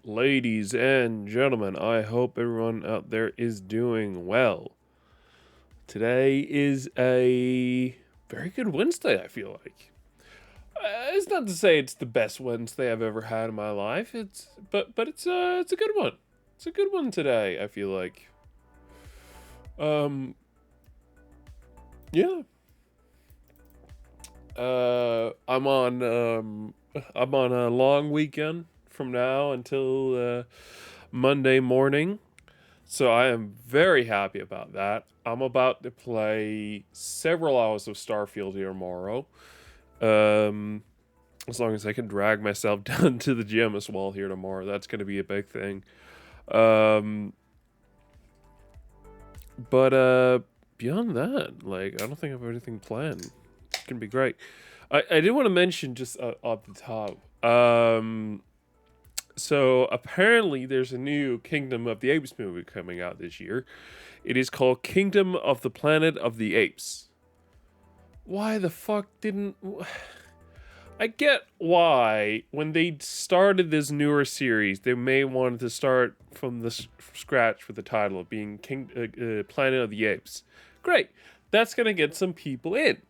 Ladies and gentlemen, I hope everyone out there is doing well. Today is a very good Wednesday, I feel like. It's not to say it's the best Wednesday I've ever had in my life. But it's a good one. It's a good one today, I feel like. Um yeah. I'm on a long weekend from now until Monday morning. So I am very happy about that. I'm about to play several hours of Starfield here tomorrow. Um, as long as I can drag myself down to the gym as well here tomorrow, that's going to be a big thing. Um, but beyond that, like I don't think I have anything planned. It's gonna be great. I did want to mention just off the top. So apparently there's a new Kingdom of the Apes movie coming out this year. It is called Kingdom of the Planet of the Apes. Why the fuck didn't I get why when they started this newer series they may wanted to start from the scratch with the title of being Planet of the Apes. Great, that's gonna get some people in,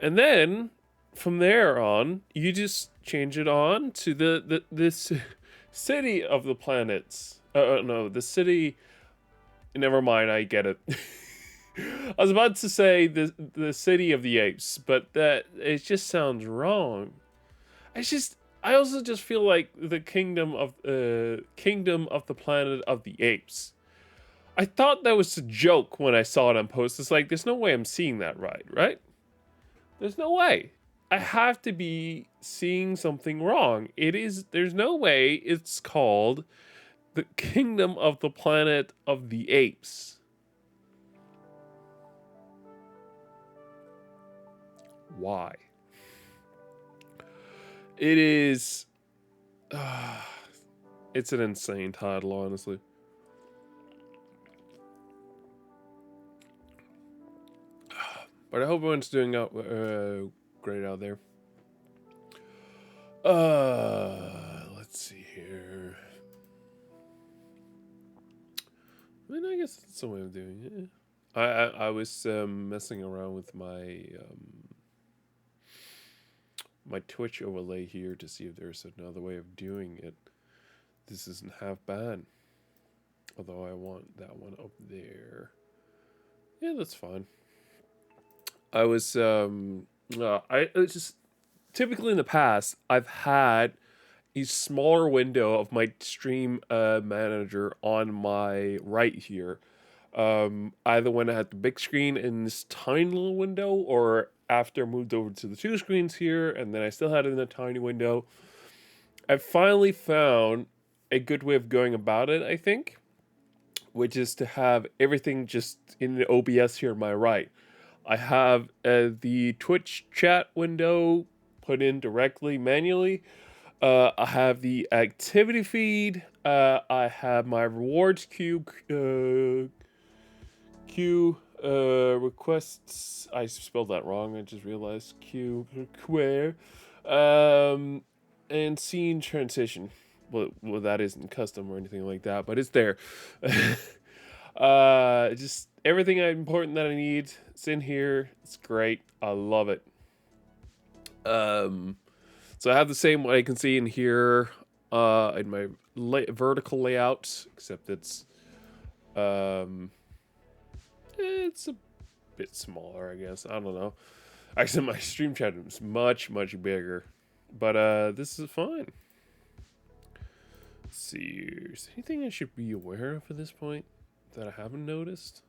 and then from there on you just change it on to the this city of the planets. No, the city. Never mind, I get it. I was about to say the city of the apes, but that it just sounds wrong. I also just feel like the kingdom of the planet of the apes. I thought that was a joke when I saw it on post. It's like there's no way I'm seeing that right? There's no way. I have to be seeing something wrong. There's no way it's called the kingdom of the planet of the apes. Why? It is. It's an insane title, honestly. But I hope everyone's doing great out there. Let's see here. I mean, I guess that's the way of doing it. I was messing around with my Twitch overlay here to see if there's another way of doing it. This isn't half bad. Although I want that one up there. Yeah, that's fine. I was I it's just typically in the past I've had a smaller window of my stream manager on my right here. Either when I had the big screen in this tiny little window, or after I moved over to the two screens here, and then I still had it in a tiny window. I finally found a good way of going about it, I think, which is to have everything just in the OBS here on my right. I have the Twitch chat window put in directly manually. I have the activity feed. I have my rewards queue requests. I spelled that wrong. I just realized queue where and scene transition. Well, that isn't custom or anything like that, but it's there. Just everything important that I need. It's in here. It's great. I love it. So I have the same what I can see in here in my vertical layout, except it's a bit smaller, I guess. I don't know. Actually, my stream chat is much bigger, but this is fine. Let's see. Is there anything I should be aware of at this point that I haven't noticed?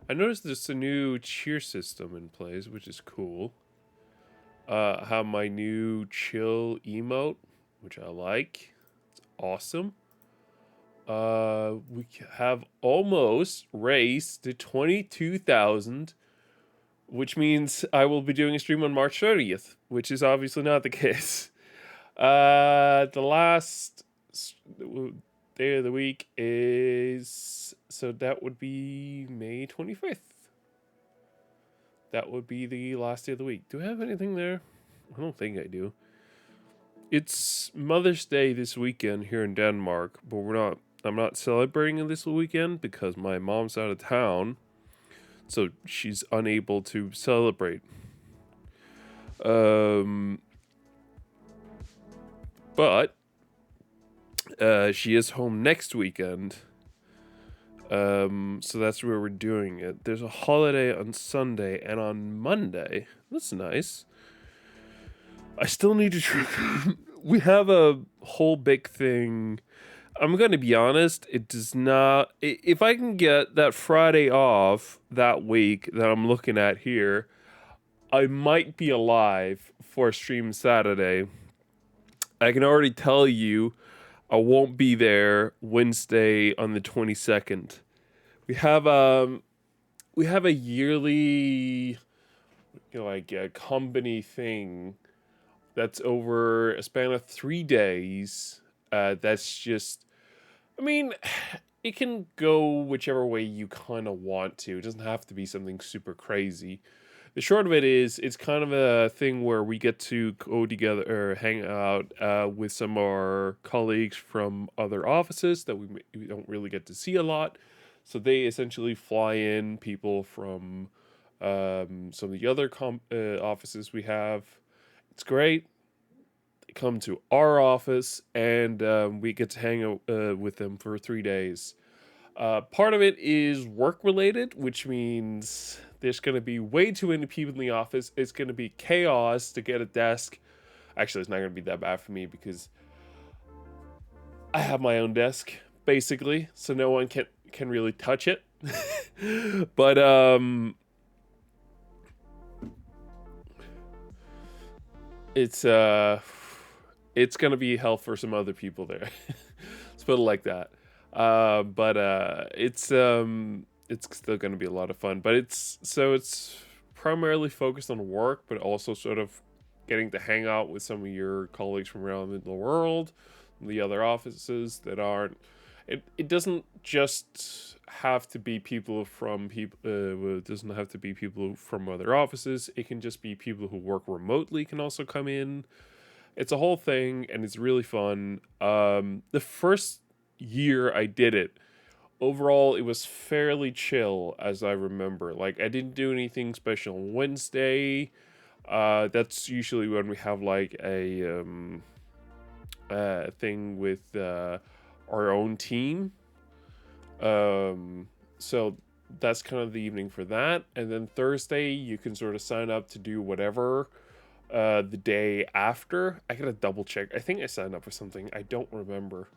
I noticed there's a new cheer system in place, which is cool. I have my new chill emote, which I like. It's awesome. We have almost raised to 22,000, which means I will be doing a stream on March 30th, which is obviously not the case. The last day of the week is, so that would be May 25th. That would be the last day of the week. Do I have anything there? I don't think I do. It's Mother's Day this weekend here in Denmark, but I'm not celebrating it this weekend because my mom's out of town, so she's unable to celebrate. Um, but she is home next weekend. So that's where we're doing it. There's a holiday on Sunday and on Monday. That's nice. I still need to. We have a whole big thing. I'm going to be honest, it does not. If I can get that Friday off that week that I'm looking at here, I might be alive for a stream Saturday. I can already tell you I won't be there Wednesday on the 22nd. We have we have a yearly like a company thing that's over a span of 3 days. That's just, I mean, it can go whichever way you kind of want to. It doesn't have to be something super crazy. The short of it is, it's kind of a thing where we get to go together or hang out with some of our colleagues from other offices that we don't really get to see a lot. So they essentially fly in people from some of the other offices we have. It's great. They come to our office and we get to hang out with them for 3 days. Part of it is work related, which means there's going to be way too many people in the office. It's going to be chaos to get a desk. Actually, it's not going to be that bad for me because I have my own desk, basically, so no one can really touch it. But it's gonna be hell for some other people there. Let's put it like that. But it's still gonna be a lot of fun. But it's primarily focused on work, but also sort of getting to hang out with some of your colleagues from around the world, the other offices that aren't. It doesn't just have to be people from people. It doesn't have to be people from other offices. It can just be people who work remotely can also come in. It's a whole thing, and it's really fun. The first year I did it, overall, it was fairly chill, as I remember. Like, I didn't do anything special on Wednesday. That's usually when we have, like, a thing with our own team. So that's kind of the evening for that. And then Thursday, you can sort of sign up to do whatever the day after. I gotta double check. I think I signed up for something. I don't remember.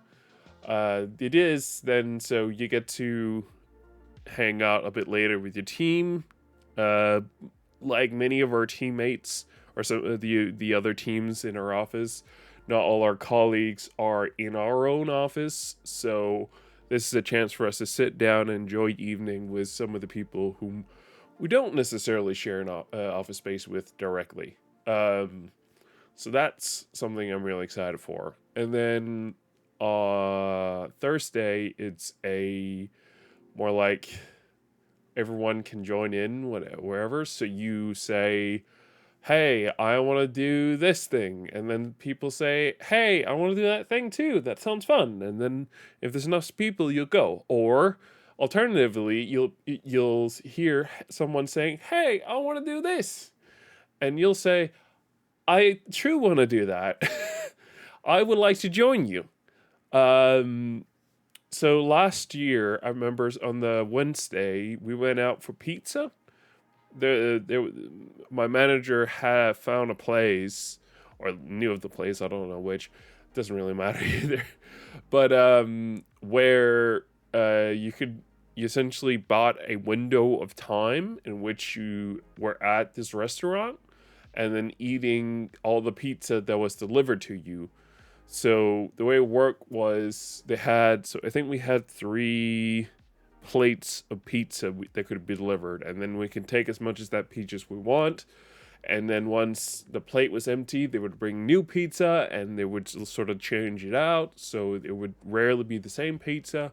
It is then, so you get to hang out a bit later with your team. Like many of our teammates or some of the other teams in our office, not all our colleagues are in our own office, so this is a chance for us to sit down and enjoy evening with some of the people whom we don't necessarily share an office space with directly. So that's something I'm really excited for. And then Thursday, it's a more like everyone can join in wherever. So you say, hey, I want to do this thing. And then people say, hey, I want to do that thing too. That sounds fun. And then if there's enough people, you'll go. Or alternatively, you'll hear someone saying, hey, I want to do this. And you'll say, I too want to do that. I would like to join you. So last year, I remember on the Wednesday, we went out for pizza. My manager had found a place, or knew of the place, I don't know which. It doesn't really matter either. But where you essentially bought a window of time in which you were at this restaurant and then eating all the pizza that was delivered to you. So the way it worked was I think we had 3 plates of pizza that could be delivered, and then we can take as much as that pizza as we want. And then once the plate was empty, they would bring new pizza and they would sort of change it out, so it would rarely be the same pizza.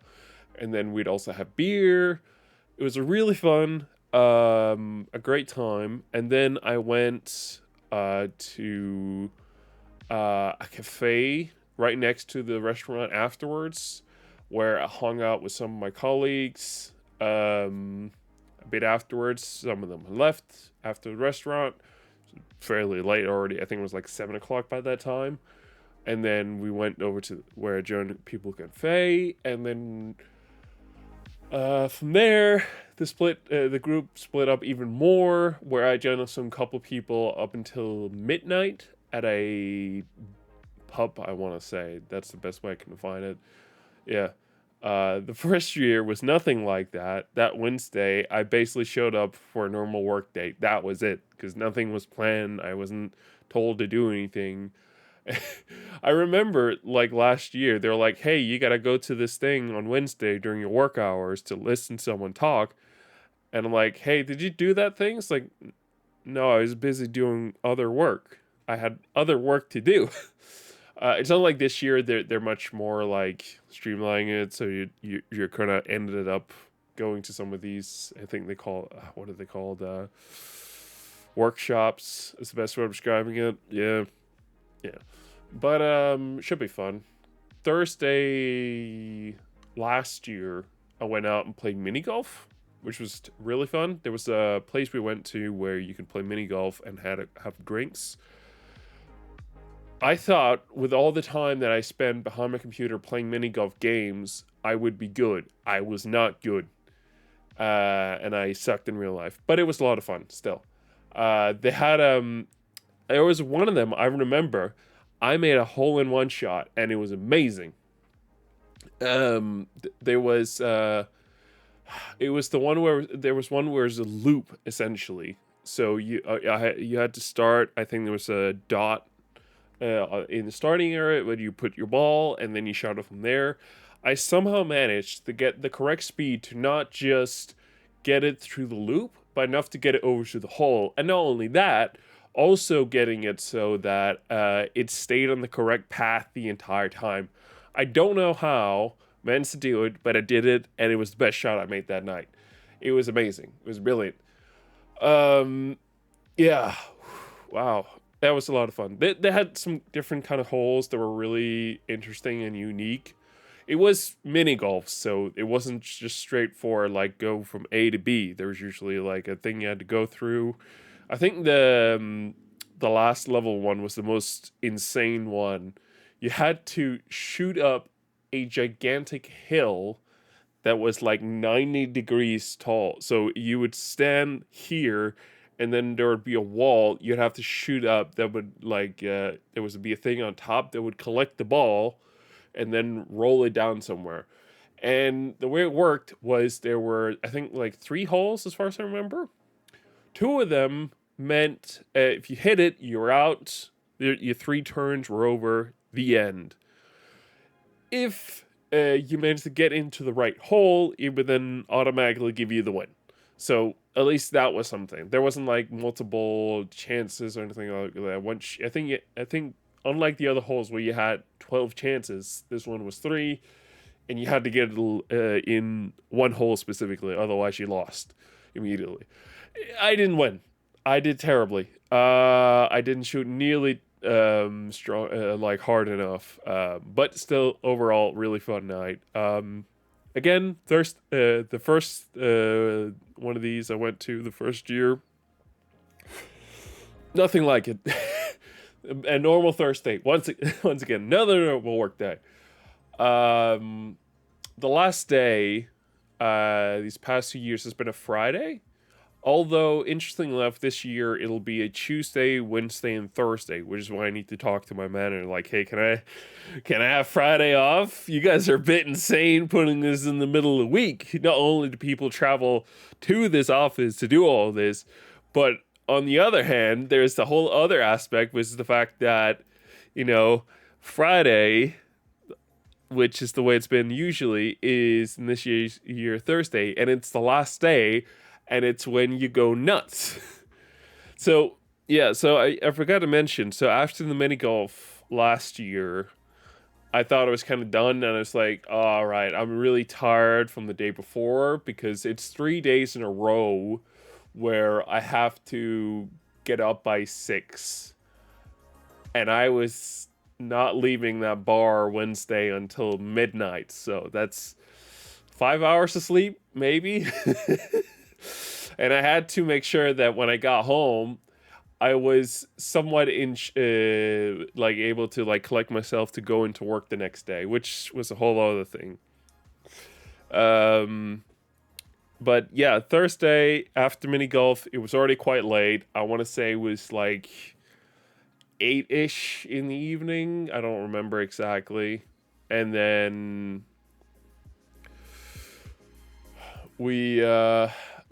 And then we'd also have beer. It was a really fun, a great time. And then I went to a cafe right next to the restaurant afterwards, where I hung out with some of my colleagues. A bit afterwards, some of them left after the restaurant. Fairly late already. I think it was like 7 o'clock by that time. And then we went over to where I joined People Cafe, and then from there, the group split up even more, where I joined some couple people up until midnight at a pub. I want to say that's the best way I can define it. Yeah. The first year was nothing like that. That Wednesday, I basically showed up for a normal work day. That was it, because nothing was planned. I wasn't told to do anything. I remember like last year, they were like, "Hey, you gotta go to this thing on Wednesday during your work hours to listen to someone talk." And I'm like, "Hey, did you do that thing?" It's like, "No, I was busy doing other work. I had other work to do." It's not like this year they're much more like streamlining it, so you're kind of ended up going to some of these. I think they call what are they called? Workshops is the best way of describing it. Yeah, yeah. But should be fun. Thursday last year, I went out and played mini golf, which was really fun. There was a place we went to where you could play mini golf and have drinks. I thought with all the time that I spent behind my computer playing mini golf games, I would be good. I was not good. And I sucked in real life. But it was a lot of fun still. They had there was one of them I remember. I made a hole-in-one shot and it was amazing. There was it was the one where there was one where it was a loop essentially. So you had to start. I think there was a dot in the starting area where you put your ball and then you shot it from there. I somehow managed to get the correct speed to not just get it through the loop, but enough to get it over to the hole. And not only that, also getting it so that it stayed on the correct path the entire time. I don't know how I managed to do it, but I did it, and it was the best shot I made that night. It was amazing. It was brilliant. Yeah, wow, that was a lot of fun. They had some different kind of holes that were really interesting and unique. It was mini golf, so it wasn't just straightforward like go from A to B. There was usually like a thing you had to go through. I think the last level one was the most insane one. You had to shoot up a gigantic hill that was like 90 degrees tall. So you would stand here and then there would be a wall you'd have to shoot up that would like there would be a thing on top that would collect the ball and then roll it down somewhere. And the way it worked was there were, I think, like 3 holes as far as I remember. 2 of them meant if you hit it, you were out. Your 3 turns were over. The end. If you managed to get into the right hole, it would then automatically give you the win. So at least that was something. There wasn't like multiple chances or anything like that. I think unlike the other holes where you had 12 chances, this one was 3, and you had to get it in one hole specifically. Otherwise, you lost immediately. I didn't win. I did terribly. I didn't shoot nearly strong, like hard enough. But still, overall, really fun night. Again, the first one of these I went to the first year. Nothing like it. A normal Thursday. Once again, another normal work day. The last day, these past 2 years has been a Friday. Although, interestingly enough, this year it'll be a Tuesday, Wednesday, and Thursday, which is why I need to talk to my manager. Like, hey, can I have Friday off? You guys are a bit insane putting this in the middle of the week. Not only do people travel to this office to do all this, but on the other hand, there's the whole other aspect, which is the fact that, Friday, which is the way it's been usually, is in this year Thursday, and it's the last day. And it's when you go nuts. So I forgot to mention. So after the mini golf last year, I thought I was kind of done. And I was like, all right, I'm really tired from the day before because it's 3 days in a row where I have to get up by 6. and I was not leaving that bar Wednesday until midnight. So that's 5 hours of sleep, maybe. And I had to make sure that when I got home, I was somewhat like able to like collect myself to go into work the next day, which was a whole other thing. Um, but yeah, Thursday after mini golf, it was already quite late. I want to say it was like 8-ish in the evening. I don't remember exactly. And then we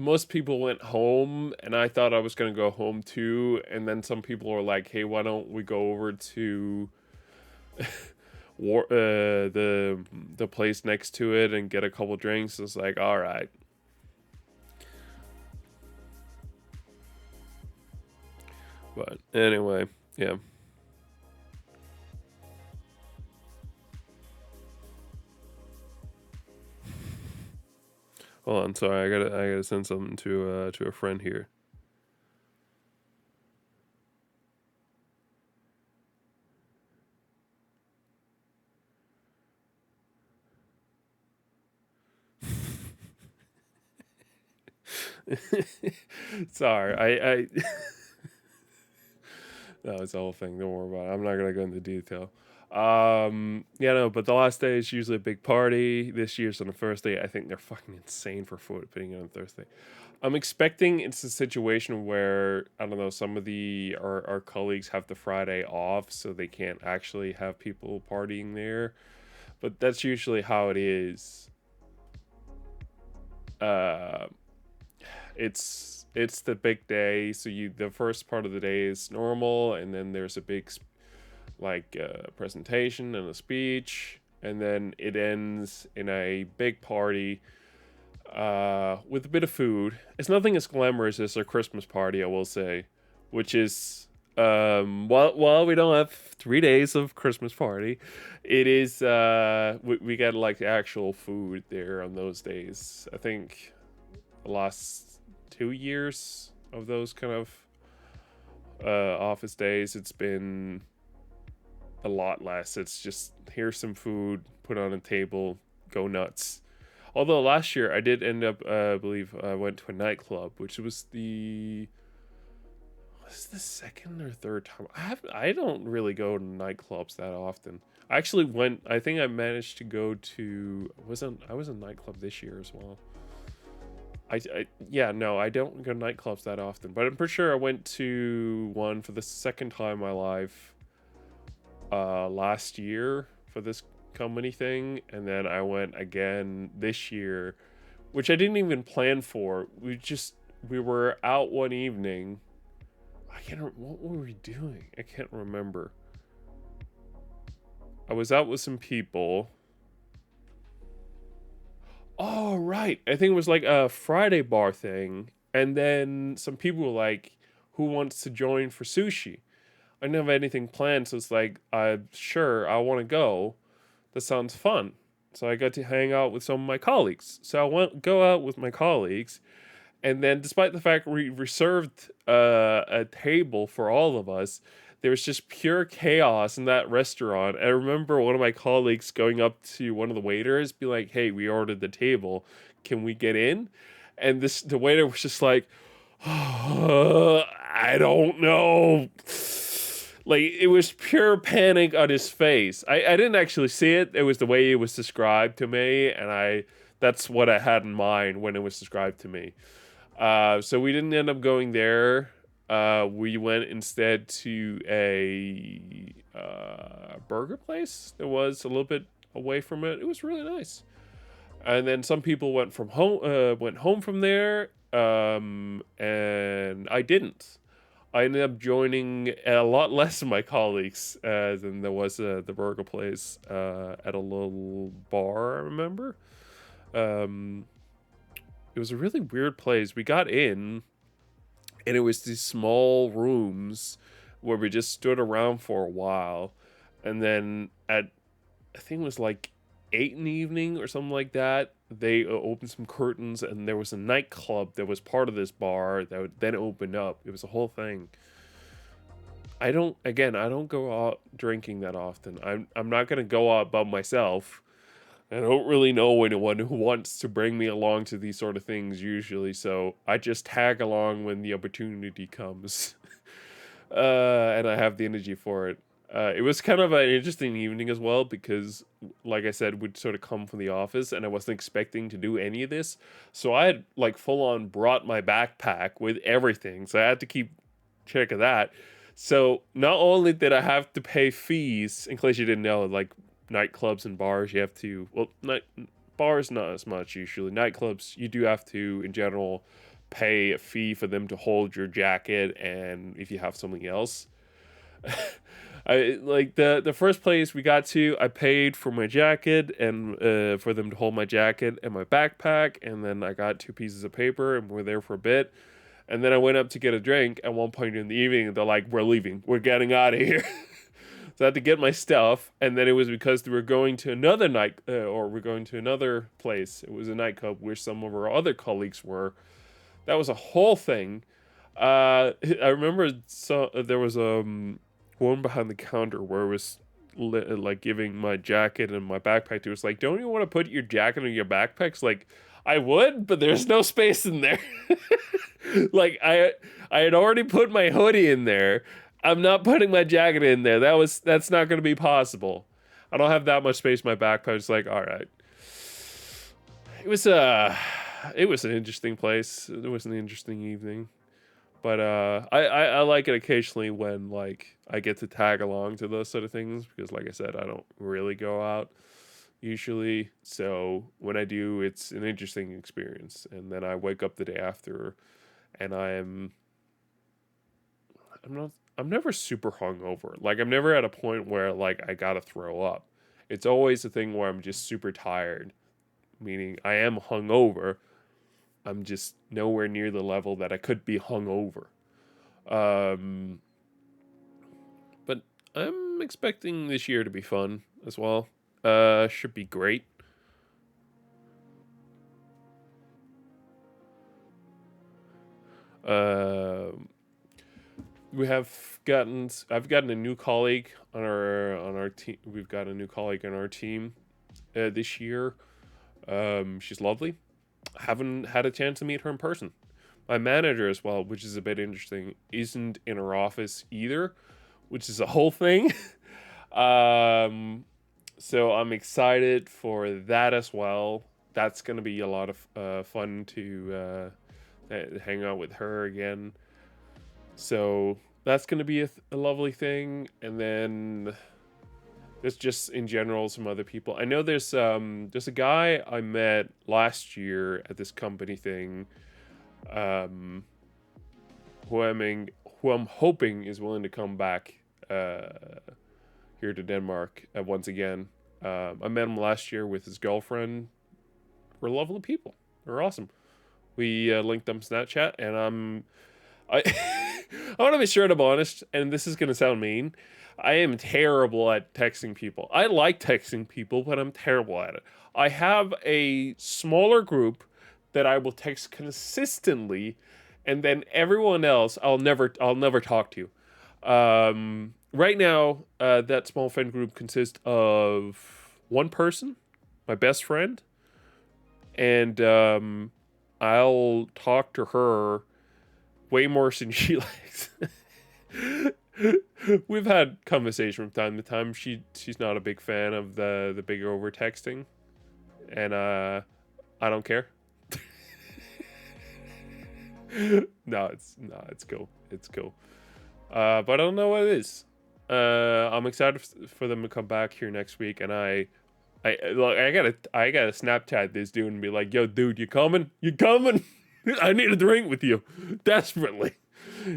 most people went home, and I thought I was going to go home too, and then some people were like, "Hey, why don't we go over to the place next to it and get a couple drinks?" It's like, "All right." But anyway, yeah. Hold on, sorry, I gotta send something to a friend here. Sorry, I no, it's the whole thing. Don't worry about it. I'm not gonna go into detail. Yeah, no, but the last day is usually a big party. This year's on the first day. I think they're fucking insane for food putting it on Thursday. I'm expecting it's a situation where I don't know, some of our colleagues have the Friday off, so they can't actually have people partying there. But that's usually how it is. Uh, it's the big day, so you the first part of the day is normal, and then there's a big like presentation and a speech, and then it ends in a big party with a bit of food. It's nothing as glamorous as our Christmas party, I will say, which is while we don't have 3 days of Christmas party, it is we get like actual food there on those days. I think the last 2 years of those kind of office days, it's been a lot less. It's just here's some food, put on a table, go nuts. Although last year I did end up, I believe I went to a nightclub, which was the second or third time. I don't really go to nightclubs that often. I actually went. I think I managed to go to. I was in a nightclub this year as well. Yeah, no, I don't go to nightclubs that often, but I'm pretty sure I went to one for the second time in my life last year for this company thing, and then I went again this year, which I didn't even plan for. We were out one evening. What were we doing? I can't remember. I was out with some people. Oh, right. I think it was like a Friday bar thing. And then some people were like, who wants to join for sushi? I didn't have anything planned, so it's like, sure, I want to go. That sounds fun. So I got to hang out with some of my colleagues. So go out with my colleagues, and then despite the fact we reserved a table for all of us, there was just pure chaos in that restaurant. I remember one of my colleagues going up to one of the waiters, be like, "Hey, we ordered the table. Can we get in?" And the waiter was just like, I don't know. Like, it was pure panic on his face. I didn't actually see it. It was the way it was described to me, and that's what I had in mind when it was described to me. So we didn't end up going there. We went instead to a burger place that was a little bit away from it. It was really nice. And then some people went home from there, and I didn't. I ended up joining a lot less of my colleagues than there was the burger place at a little bar, I remember. Um, it was a really weird place. We got in, and it was these small rooms where we just stood around for a while. And then I think it was like 8 in the evening or something like that, they opened some curtains, and there was a nightclub that was part of this bar that then opened up. It was a whole thing. I don't go out drinking that often. I'm not gonna go out by myself. I don't really know anyone who wants to bring me along to these sort of things usually, so I just tag along when the opportunity comes. And I have the energy for it. It was kind of an interesting evening as well because, like I said, we'd sort of come from the office and I wasn't expecting to do any of this. So I had like full on brought my backpack with everything. So I had to keep track of that. So not only did I have to pay fees, in case you didn't know, like nightclubs and bars, you have to, well, bars not as much usually. Nightclubs, you do have to, in general, pay a fee for them to hold your jacket and if you have something else. I like the first place we got to, I paid for my jacket and for them to hold my jacket and my backpack, and then I got two pieces of paper and we're there for a bit. And then I went up to get a drink at one point in the evening. They're like, "We're leaving. We're getting out of here." So I had to get my stuff, and then it was because we were going to another night, or we're going to another place. It was a nightclub where some of our other colleagues were. That was a whole thing. I remember there was one behind the counter where it was like giving my jacket and my backpack to. It was like, don't you want to put your jacket in your backpacks? Like, I would, but there's no space in there. Like I had already put my hoodie in there. I'm not putting my jacket in there. That's not going to be possible. I don't have that much space in my backpack. It's like, all right. It was it was an interesting place. It was an interesting evening. But I like it occasionally when like I get to tag along to those sort of things because like I said, I don't really go out usually. So when I do, it's an interesting experience. And then I wake up the day after and I'm never super hungover. Like I'm never at a point where like I gotta throw up. It's always a thing where I'm just super tired, meaning I am hungover. I'm just nowhere near the level that I could be hungover. Um, but I'm expecting this year to be fun as well. Should be great. Uh, I've gotten a new colleague on our team. We've got a new colleague on our team this year. She's lovely. Haven't had a chance to meet her in person. My manager as well, which is a bit interesting, isn't in her office either, which is a whole thing. um, so I'm excited for that as well. That's gonna be a lot of fun to hang out with her again. So that's gonna be a lovely thing. And then there's just in general some other people. I know there's a guy I met last year at this company thing, um, who who I'm hoping is willing to come back here to Denmark once again. I met him last year with his girlfriend. We're lovely people. They're awesome. We linked on Snapchat, and I I want to be sure I'm honest, and this is gonna sound mean. I am terrible at texting people. I like texting people, but I'm terrible at it. I have a smaller group that I will text consistently, and then everyone else I'll never talk to. Right now, that small friend group consists of one person, my best friend, and I'll talk to her way more than she likes. We've had conversation from time to time. She's not a big fan of the big over texting, and I don't care. No, it's cool. It's cool. But I don't know what it is. I'm excited for them to come back here next week, and I gotta Snapchat this dude and be like, "Yo, dude, you coming? You coming? I need a drink with you, desperately."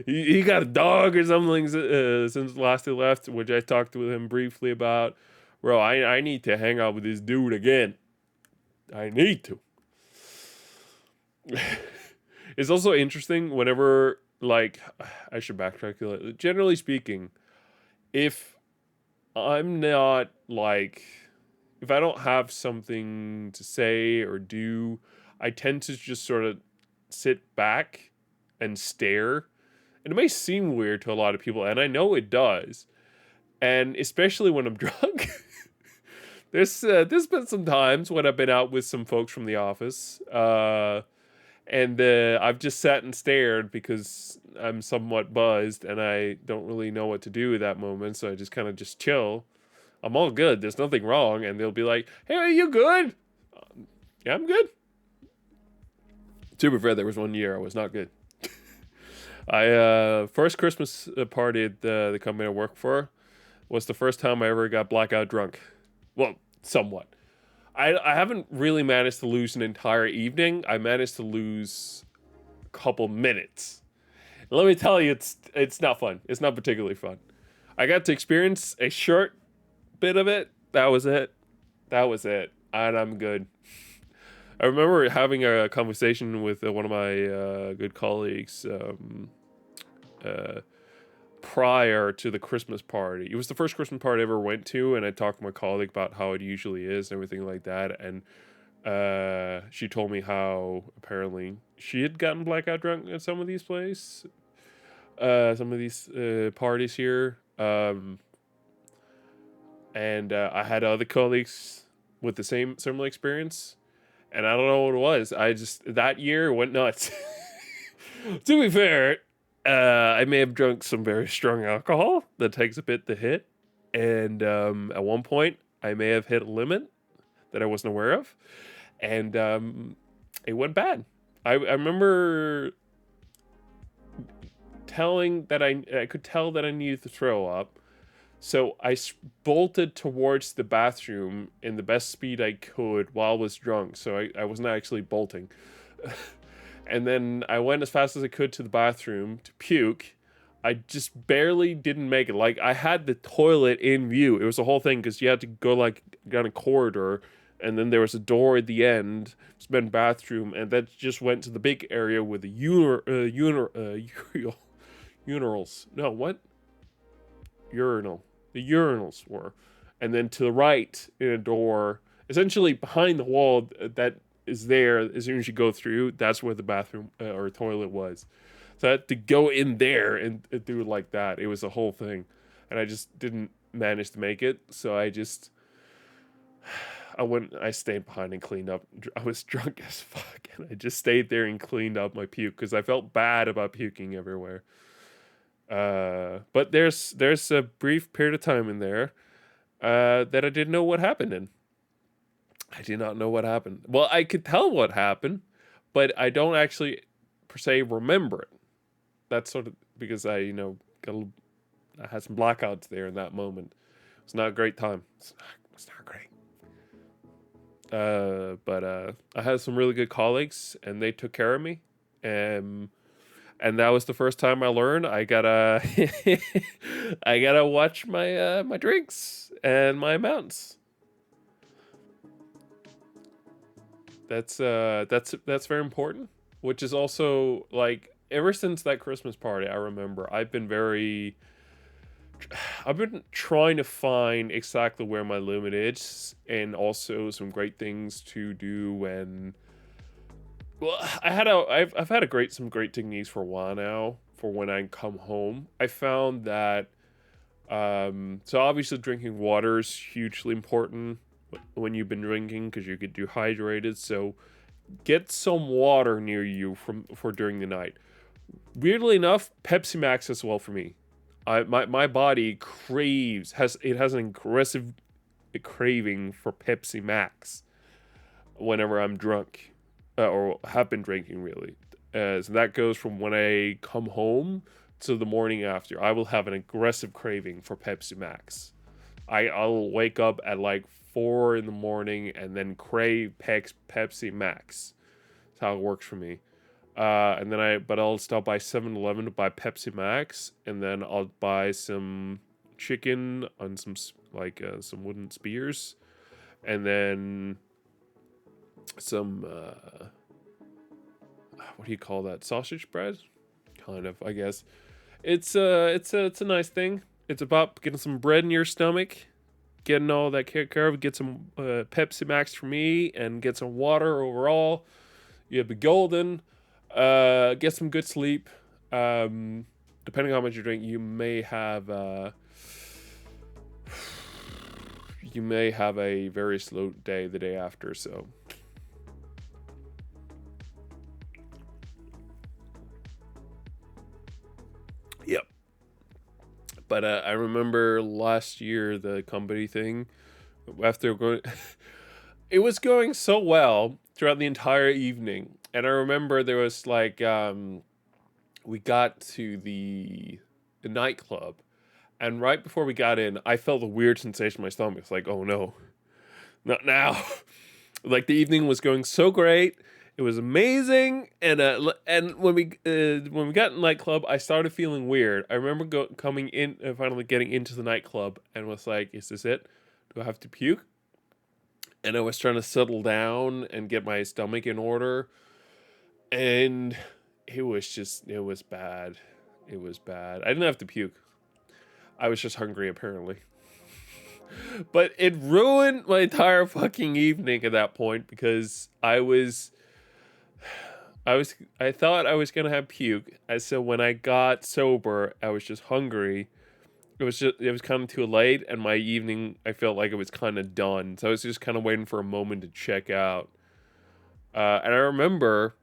He got a dog or something since last he left, which I talked with him briefly about. Bro, I need to hang out with this dude again. I need to. It's also interesting whenever, like, I should backtrack. Generally speaking, if I'm not like, if I don't have something to say or do, I tend to just sort of sit back and stare And it may seem weird to a lot of people, and I know it does. And especially when I'm drunk. There's been some times when I've been out with some folks from the office, and I've just sat and stared because I'm somewhat buzzed and I don't really know what to do at that moment. So I just kind of just chill. I'm all good. There's nothing wrong, and they'll be like, "Hey, are you good?" Yeah, I'm good. To be fair, there was one year I was not good. I first Christmas party at the company I work for was the first time I ever got blackout drunk. Well, somewhat. I haven't really managed to lose an entire evening. I managed to lose a couple minutes. And let me tell you, it's not fun. It's not particularly fun. I got to experience a short bit of it. That was it. That was it. And I'm good. I remember having a conversation with one of my good colleagues prior to the Christmas party. It was the first Christmas party I ever went to, and I talked to my colleague about how it usually is and everything like that. And she told me how apparently she had gotten blackout drunk at some of these parties here. And I had other colleagues with the similar experience, and I don't know what it was. I just that year went nuts. To be fair, I may have drunk some very strong alcohol that takes a bit to hit, and at one point I may have hit a limit that I wasn't aware of, and it went bad. I remember telling that I could tell that I needed to throw up, so I bolted towards the bathroom in the best speed I could while I was drunk. So I was not actually bolting. And then I went as fast as I could to the bathroom to puke. I just barely didn't make it. Like, I had the toilet in view. It was a whole thing because you had to go like down a corridor, and then there was a door at the end, men's bathroom, and that just went to the big area with the urinals. No, what? Urinal. The urinals were. And then to the right in a door, essentially behind the wall that is there as soon as you go through, that's where the bathroom or toilet was. So I had to go in there and do it like that. It was a whole thing. And I just didn't manage to make it. So I stayed behind and cleaned up. I was drunk as fuck. And I just stayed there and cleaned up my puke because I felt bad about puking everywhere. But there's a brief period of time in there that I didn't know what happened in. I did not know what happened. Well, I could tell what happened, but I don't actually per se remember it. That's sort of because I had some blackouts there in that moment. It's not a great time. It's not great. But I had some really good colleagues, and they took care of me. And that was the first time I learned I gotta I gotta watch my my drinks and my amounts. That's very important. Which is also like ever since that Christmas party, I remember I've been trying to find exactly where my limit is, and also some great things to do when. Well, I've had some great techniques for a while now for when I come home. I found that so obviously drinking water is hugely important when you've been drinking because you get dehydrated. So get some water near you for during the night. Weirdly enough, Pepsi Max as well for me. My body has an aggressive craving for Pepsi Max whenever I'm drunk. Or have been drinking really. So that goes from when I come home to the morning after. I will have an aggressive craving for Pepsi Max. I'll wake up at like 4 in the morning and then crave Pepsi Max. That's how it works for me. And then I'll stop by 7-Eleven to buy Pepsi Max, and then I'll buy some chicken on some wooden spears, and then some what do you call that, sausage bread, kind of, I guess. It's a nice thing. It's about getting some bread in your stomach, getting all that care of. Get some Pepsi Max for me, and get some water overall. You'll be golden. Get some good sleep, and depending on how much you drink, you may have a very slow day the day after. So yep. But I remember last year the company thing after going. It was going so well throughout the entire evening, and I remember there was like we got to the nightclub, and right before we got in, I felt a weird sensation in my stomach. It's like, oh no, not now. Like the evening was going so great, it was amazing, and when we got in the nightclub, I started feeling weird. I remember coming in and finally getting into the nightclub, and was like, is this it? Do I have to puke? And I was trying to settle down and get my stomach in order, and it was bad. It was bad. I didn't have to puke. I was just hungry, apparently. But it ruined my entire fucking evening at that point, because I thought I was gonna have puke, and so when I got sober, I was just hungry. It was kind of too late, and my evening, I felt like it was kind of done. So I was just kind of waiting for a moment to check out. And I remember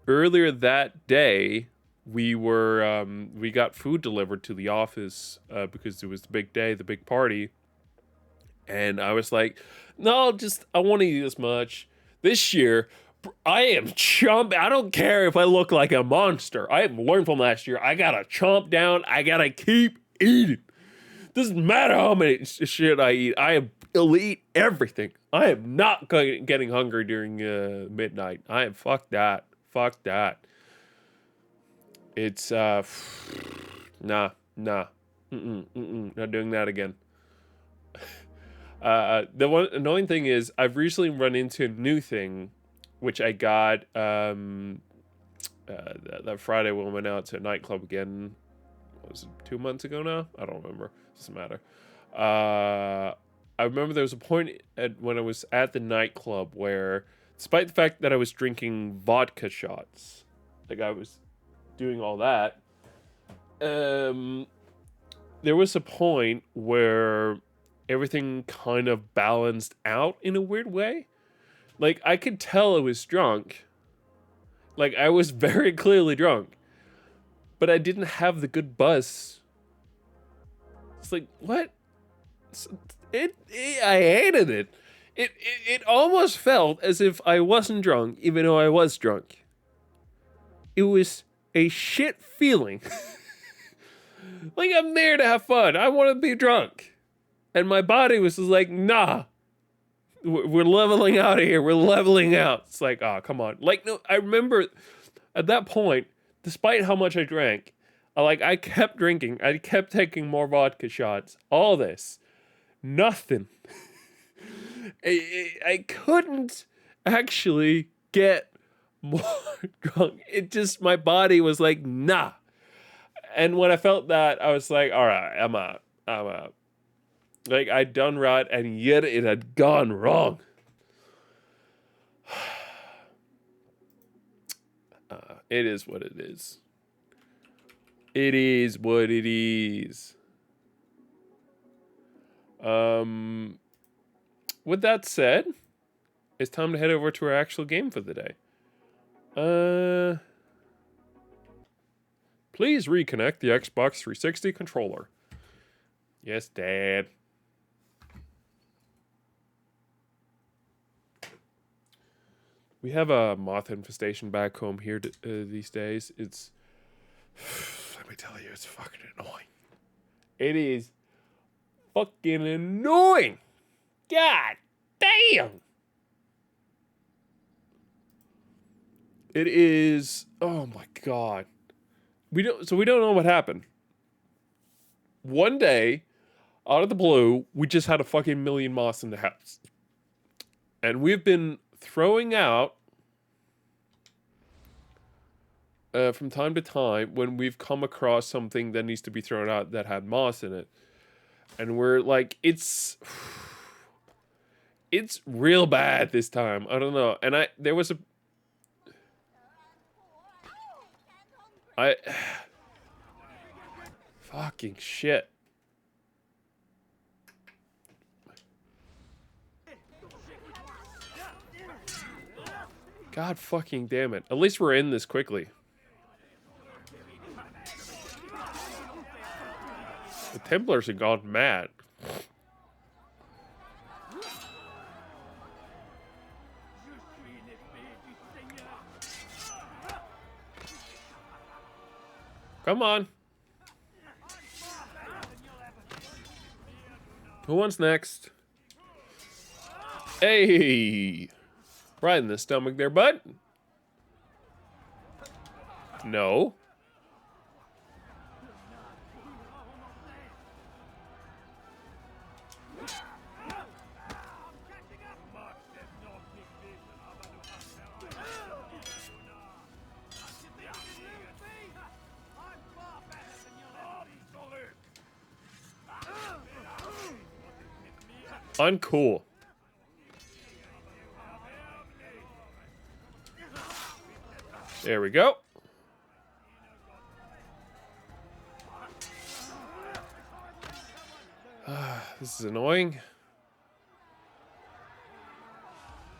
earlier that day, we got food delivered to the office because it was the big day, the big party. And I was like, no, I want to eat this much. This year, I am chomp. I don't care if I look like a monster. I have learned from last year. I gotta chomp down. I gotta keep eating. Doesn't matter how many shit I eat. I'll eat everything. I am not getting hungry during midnight. Fuck that. Fuck that. It's nah. Not doing that again. The one annoying thing is I've recently run into a new thing, which I got that Friday when we went out to a nightclub again. Was it 2 months ago now? I don't remember. Doesn't matter. I remember there was a point when I was at the nightclub where, despite the fact that I was drinking vodka shots, like I was doing all that, there was a point where everything kind of balanced out in a weird way. Like, I could tell I was drunk. Like, I was very clearly drunk. But I didn't have the good buzz. It's like, what? I hated it. It almost felt as if I wasn't drunk, even though I was drunk. It was a shit feeling. Like, I'm there to have fun. I want to be drunk. And my body was just like, nah. We're leveling out of here. We're leveling out. It's like, oh, come on. Like, no, I remember at that point, despite how much I drank, I kept drinking. I kept taking more vodka shots. All this. Nothing. I couldn't actually get more drunk. It just, my body was like, nah. And when I felt that, I was like, all right, I'm out. Like, I'd done right, and yet it had gone wrong. It is what it is. It is what it is. With that said, it's time to head over to our actual game for the day. Please reconnect the Xbox 360 controller. Yes, Dad. We have a moth infestation back home here these days. It's, let me tell you, it's fucking annoying. It is fucking annoying. God damn. It is, oh my God. We don't know what happened. One day, out of the blue, we just had a fucking million moths in the house. And we've been throwing out from time to time when we've come across something that needs to be thrown out that had moss in it. And we're like, it's real bad this time. I don't know. And Fucking shit. God fucking damn it. At least we're in this quickly. The Templars have gone mad. Come on. Who wants next? Hey! Right in the stomach there, bud. No. Uncool. There we go. This is annoying.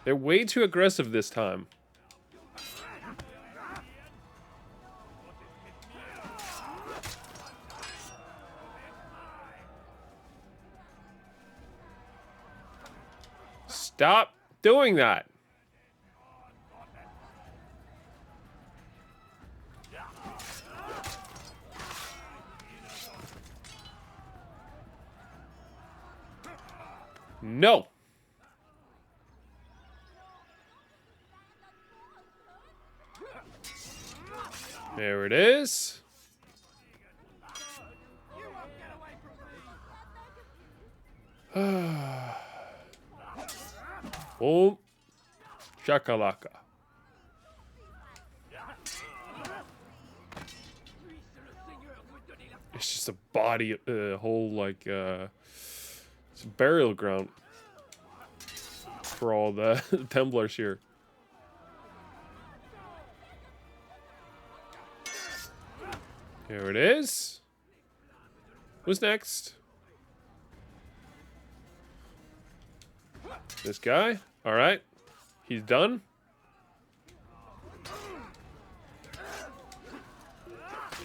They're way too aggressive this time. Stop doing that. No. There it is. Oh, shakalaka. It's just a body, whole like it's a burial ground for all the Templars here. Here it is. Who's next? This guy? All right. He's done.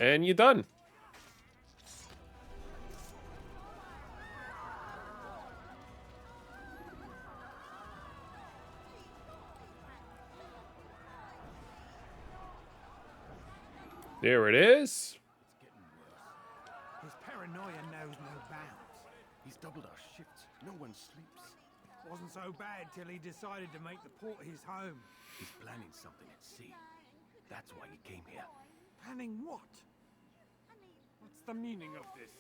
And you're done. There it is. His paranoia knows no bounds. He's doubled our shifts. No one sleeps. Wasn't so bad till he decided to make the port his home. He's planning something at sea. That's why he came here. Planning what? What's the meaning of this?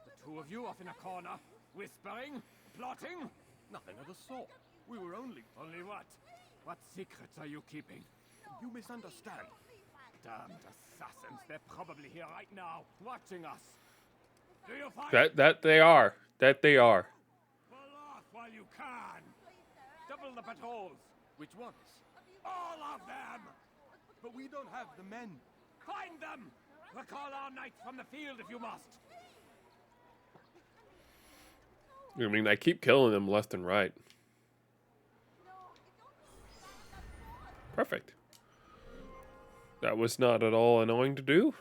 The two of you off in a corner, whispering, plotting? Nothing of the sort. We were only... Only what? What secrets are you keeping? You misunderstand. Damned assassins. They're probably here right now, watching us. Do you find That they are. That they are. Pull off while you can. Double the patrols. Which ones? All of them. But we don't have the men. Find them. Recall our knights from the field if you must. I mean, I keep killing them left and right. Perfect. That was not at all annoying to do.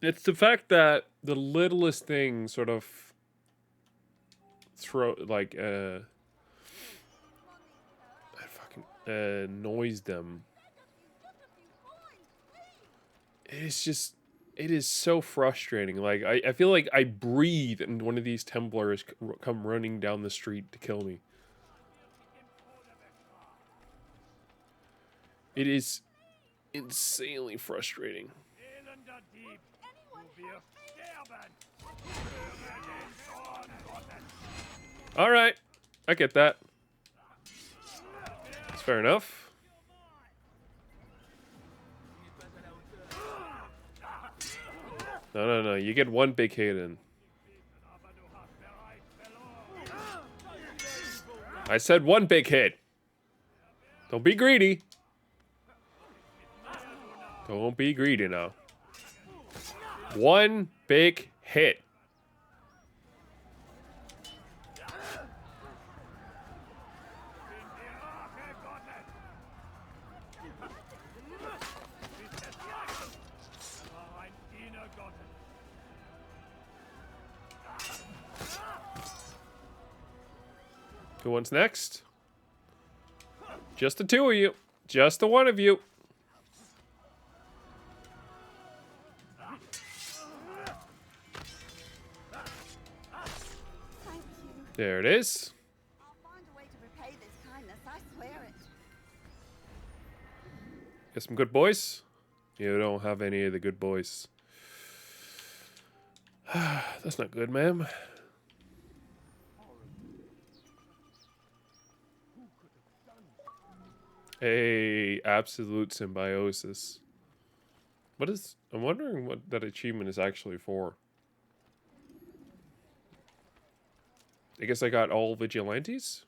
It's the fact that the littlest thing sort of annoys them. It's just, it is so frustrating. Like, I feel like I breathe and one of these Templars come running down the street to kill me. It is insanely frustrating. All right, I get that. It's fair enough. No. You get one big hit in. I said one big hit. Don't be greedy. Don't be greedy now. One big hit. Who wants next? Just the two of you. Just the one of you. Thank you. There it is. I'll find a way to repay this kindness, I swear it. Get some good boys? You don't have any of the good boys. That's not good, ma'am. A absolute symbiosis. What is... I'm wondering what that achievement is actually for. I guess I got all vigilantes?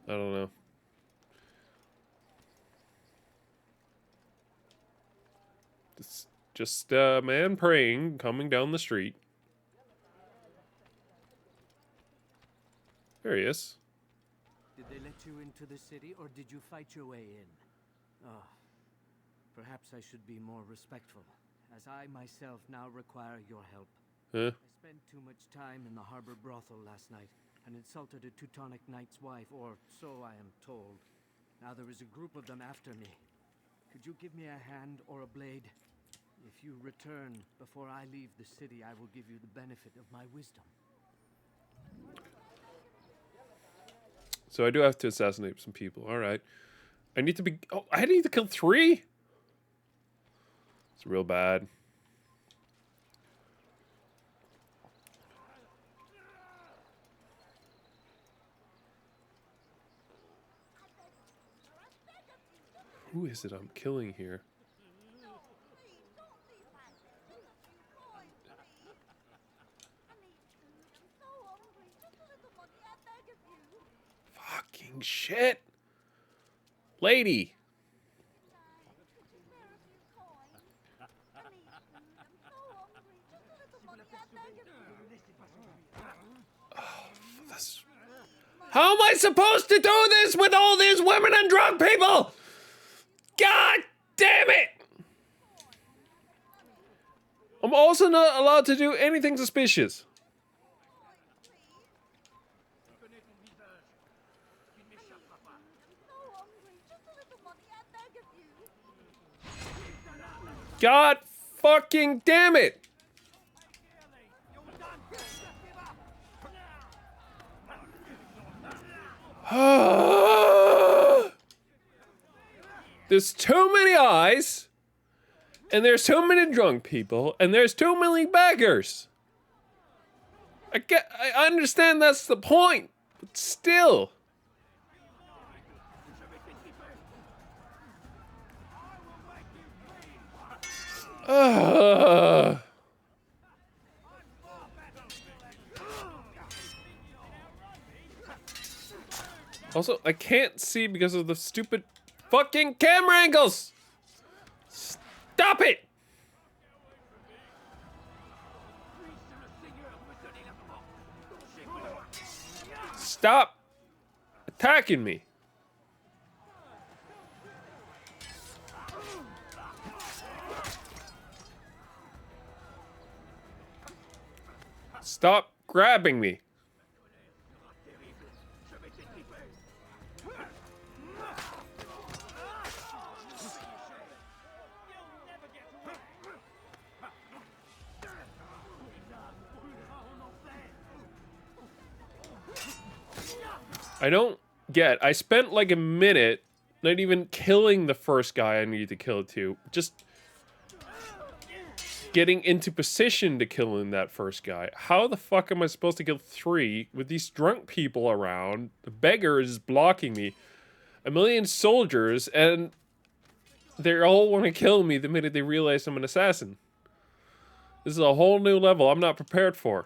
I don't know. It's just a man praying, coming down the street. There he is. Did they let you into the city, or did you fight your way in? Oh, perhaps I should be more respectful, as I myself now require your help. Huh? I spent too much time in the harbor brothel last night, and insulted a Teutonic knight's wife, or so I am told. Now there is a group of them after me. Could you give me a hand or a blade? If you return before I leave the city, I will give you the benefit of my wisdom. So I do have to assassinate some people. All right. I need to be... Oh, I need to kill 3? It's real bad. Who is it I'm killing here? Fucking shit. Lady. How am I supposed to do this with all these women and drunk people? God damn it! I'm also not allowed to do anything suspicious. God fucking damn it! There's too many eyes, and there's too many drunk people, and there's too many beggars. I understand that's the point, but still. Also, I can't see because of the stupid fucking camera angles! Stop it! Stop attacking me! Stop grabbing me! I don't get. I spent like a minute not even killing the first guy I needed to kill too. Just getting into position to killing that first guy. How the fuck am I supposed to kill 3 with these drunk people around? The beggar is blocking me. A million soldiers, and they all want to kill me the minute they realize I'm an assassin. This is a whole new level I'm not prepared for.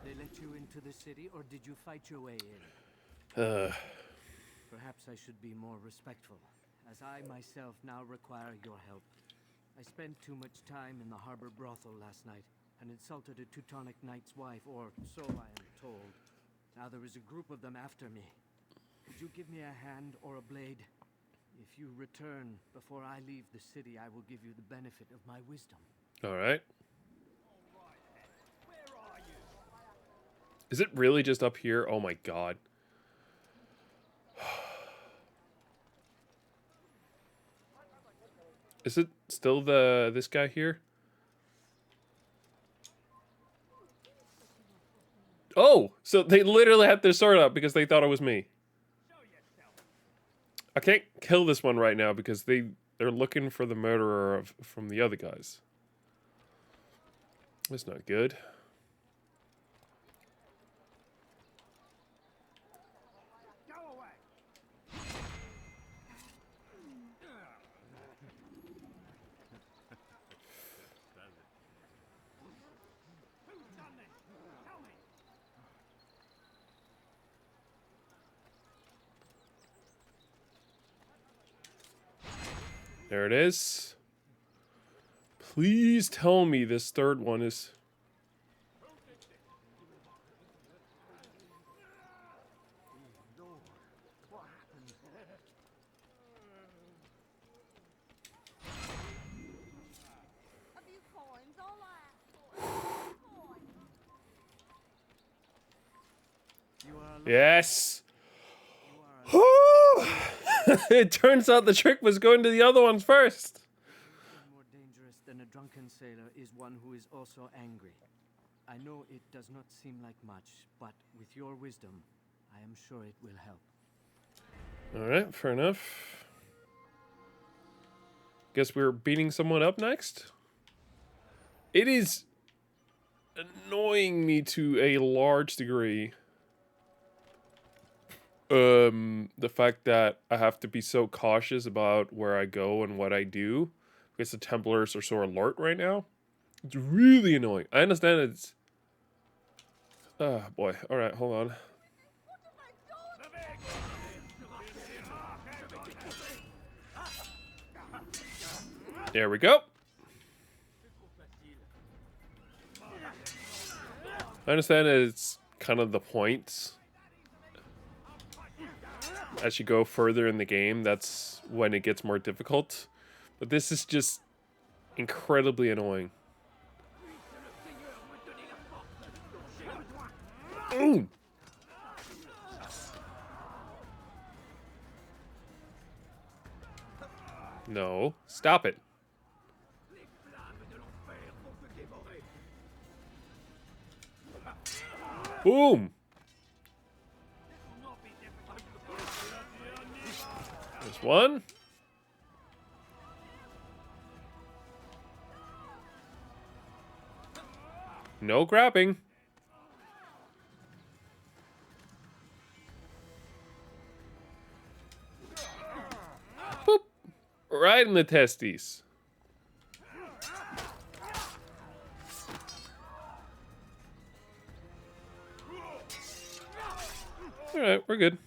they let you into the city, or did you fight your way in? Perhaps I should be more respectful, as I myself now require your help. I spent too much time in the harbor brothel last night and insulted a Teutonic knight's wife, or so I am told. Now there is a group of them after me. Could you give me a hand or a blade? If you return before I leave the city, I will give you the benefit of my wisdom. All right. Is it really just up here? Oh my god. Is it still this guy here? Oh, so they literally had their sword up because they thought it was me. I can't kill this one right now because they're looking for the murderer from the other guys. That's not good. There it is. Please tell me this third one is... A few coins, all right. You are alone. Yes! You are alone. It turns out the trick was going to the other ones first. More dangerous than a drunken sailor is one who is also angry. I know it does not seem like much, but with your wisdom, I am sure it will help. Alright, fair enough. Guess we're beating someone up next? It is annoying me to a large degree. The fact that I have to be so cautious about where I go and what I do because the Templars are so alert right now. It's really annoying. I understand it's... Oh, boy. Alright, hold on. There we go. I understand that it's kind of the point. As you go further in the game, that's when it gets more difficult. But this is just incredibly annoying. Ooh. No, stop it. Boom. There's one. No grabbing. Boop. Right in the testes. Alright, we're good.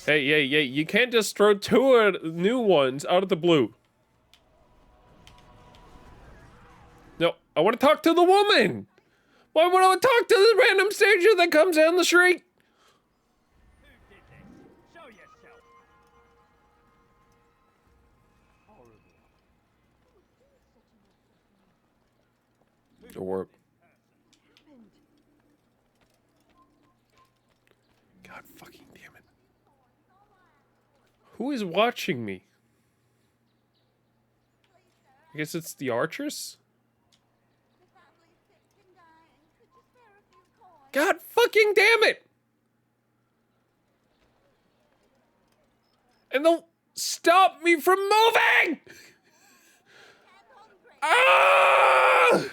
Hey, you can't just throw two new ones out of the blue. No, I want to talk to the woman! Why would I talk to the random stranger that comes down the street? Show yourself. Or... God fucking damn it. Who is watching me? I guess it's the archers? The family's sick and dying. Could you spare a few coins? God fucking damn it! And they'll stop me from moving! I'm hungry. Ah! I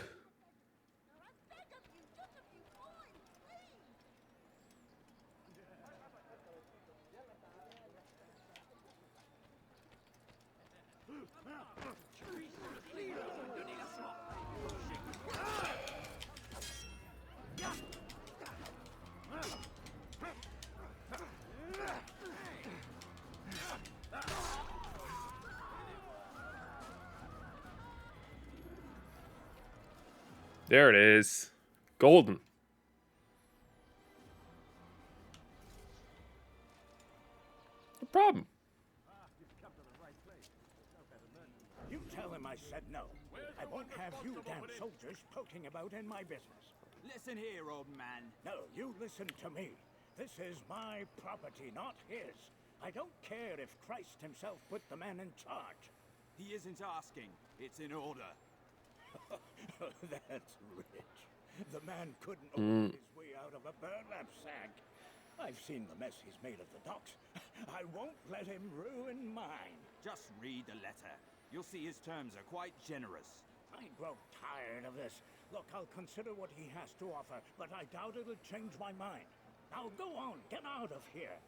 beg of you, just a few coins, please. There it is. Golden. No problem. You tell him I said no. I won't have you damn soldiers poking about in my business. Listen here, old man. No, you listen to me. This is my property, not his. I don't care if Christ himself put the man in charge. He isn't asking. It's in order. That's rich. The man couldn't open his way out of a burlap sack. I've seen the mess he's made of the docks. I won't let him ruin mine. Just read the letter. You'll see his terms are quite generous. I grow tired of this. Look, I'll consider what he has to offer, but I doubt it'll change my mind. Now go on, get out of here.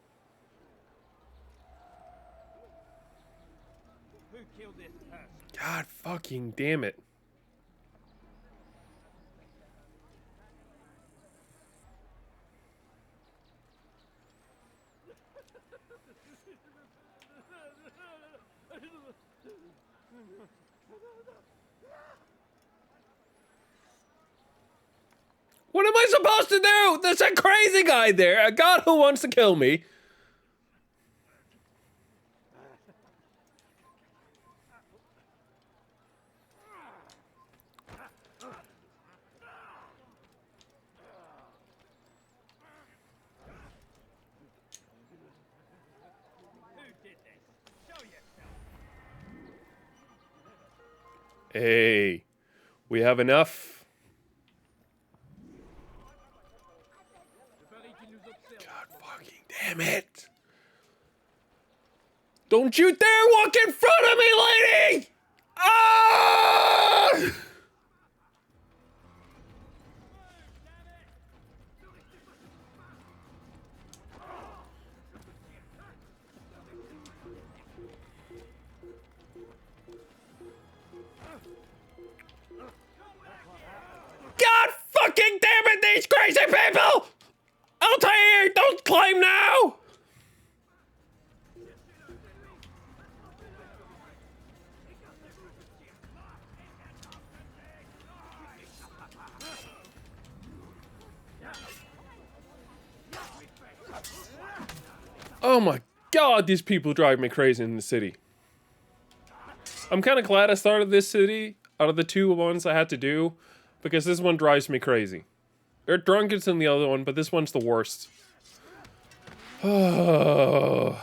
Who killed this person? God fucking damn it. What am I supposed to do? There's a crazy guy there, a god who wants to kill me. Hey, we have enough. God fucking damn it. Don't you dare walk in front of me, lady! Ah! God fucking damn it, these crazy people! I'll tell you, don't climb now! Oh my god, these people drive me crazy in the city. I'm kind of glad I started this city out of the two ones I had to do, because this one drives me crazy. They're drunkens in the other one, but this one's the worst. I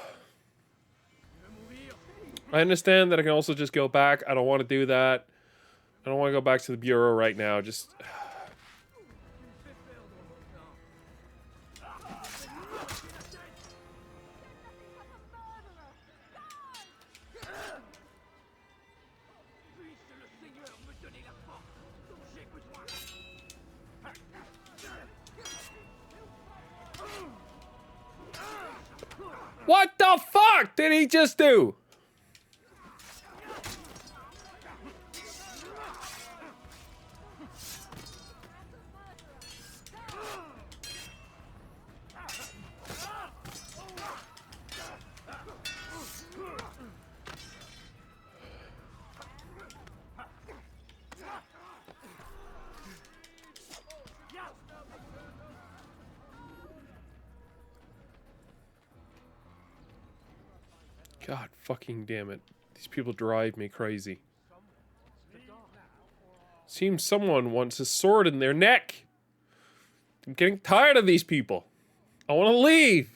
understand that I can also just go back. I don't want to do that. I don't want to go back to the bureau right now. Just... What the fuck did he just do? God fucking damn it. These people drive me crazy. Seems someone wants a sword in their neck. I'm getting tired of these people. I want to leave.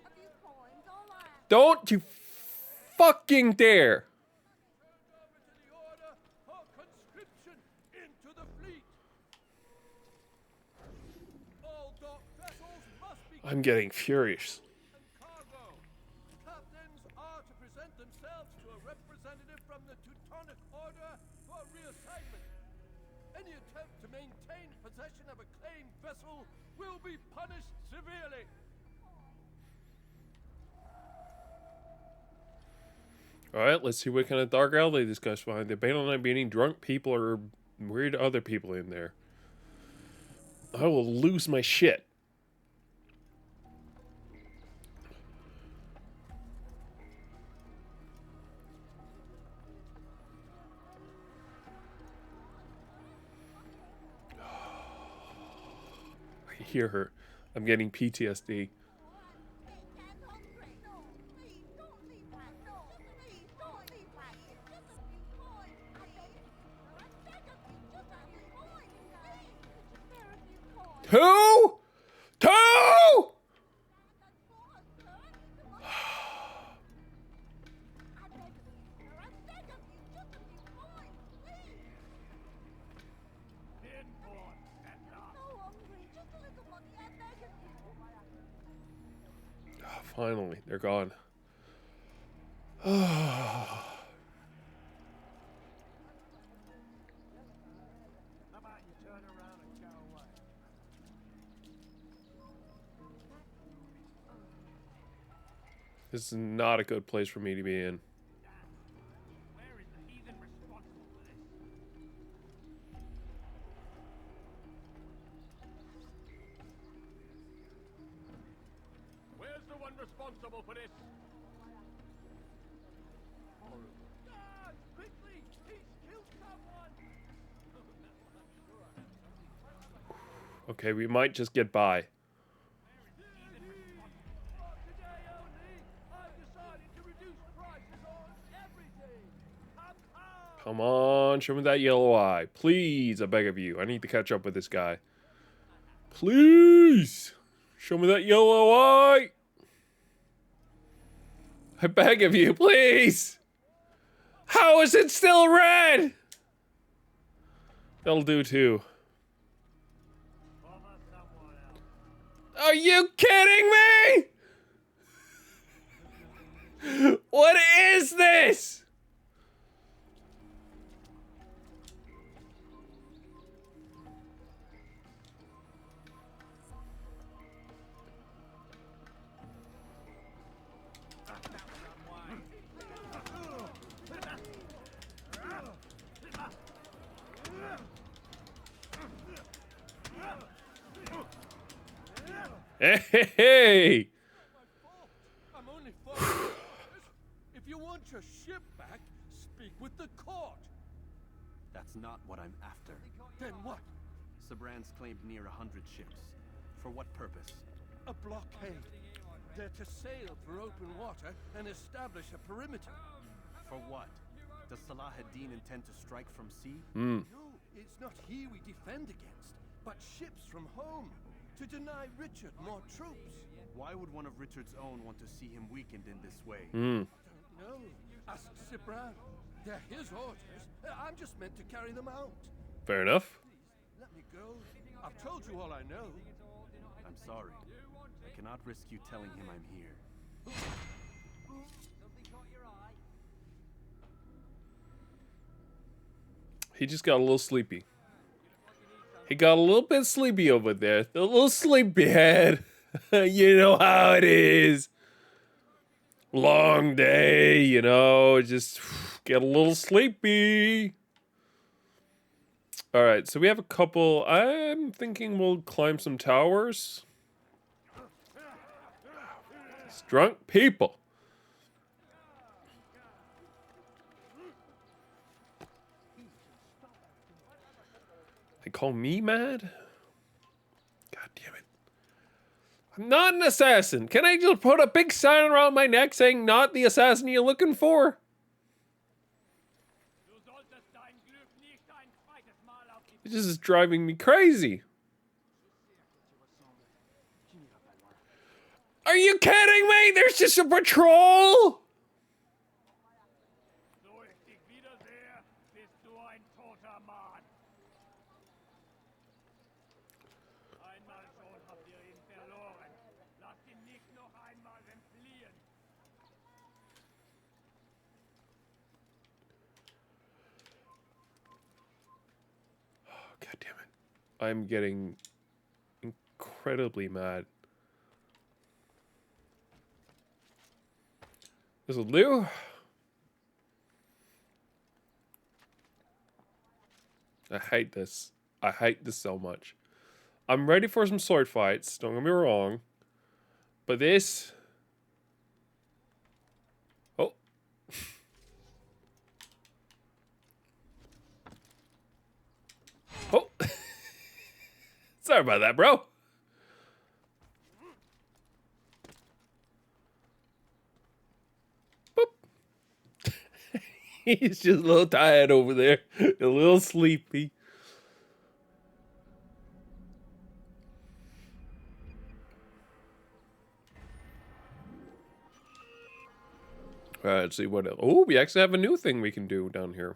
A few coins, all right. Don't you fucking dare. I'm getting furious. Captains are to present themselves to a representative from the Teutonic Order for reassignment. Any attempt to maintain possession of a claimed vessel will be punished severely. Alright, let's see what kind of dark alley this guy's behind. There better not be any drunk people or weird other people in there. I will lose my shit. hear her. I'm getting PTSD. Two! Two! Finally, they're gone. This is not a good place for me to be in. Where's the one responsible for this? Guard! Quickly! He's killed someone! Okay, we might just get by. Today only, I've decided to reduce prices on everything. Come on, show me that yellow eye. Please, I beg of you. I need to catch up with this guy. Please! Show me that yellow eye! I beg of you, please! How is it still red? That'll do too. Are you kidding me? What is this? Hey! I'm only following orders. If you want your ship back, speak with the court. That's not what I'm after. Then what? Sabran's claimed near 100 ships. For what purpose? A blockade. They're to sail through open water and establish a perimeter. For what? Does Salah ad-Din intend to strike from sea? No, it's not he we defend against, but ships from home. To deny Richard more troops. Why would one of Richard's own want to see him weakened in this way? Don't know. Ask Sabran. They're his orders. I'm just meant to carry them out. Fair enough. Let me go. I've told you all I know. I'm sorry. I cannot risk you telling him I'm here. He just got a little sleepy. He got a little bit sleepy over there. A little sleepyhead. You know how it is. Long day, you know, just get a little sleepy. All right, so we have a couple. I'm thinking we'll climb some towers. It's drunk people. They call me mad? God damn it. I'm not an assassin. Can I just put a big sign around my neck saying not the assassin you're looking for? This is driving me crazy. Are you kidding me? There's just a patrol? God damn it. I'm getting incredibly mad. This'll do. I hate this. I hate this so much. I'm ready for some sword fights, don't get me wrong. But this... Oh. Oh. Sorry about that, bro. He's just a little tired over there. A little sleepy. Alright, let's see what else. Oh, we actually have a new thing we can do down here.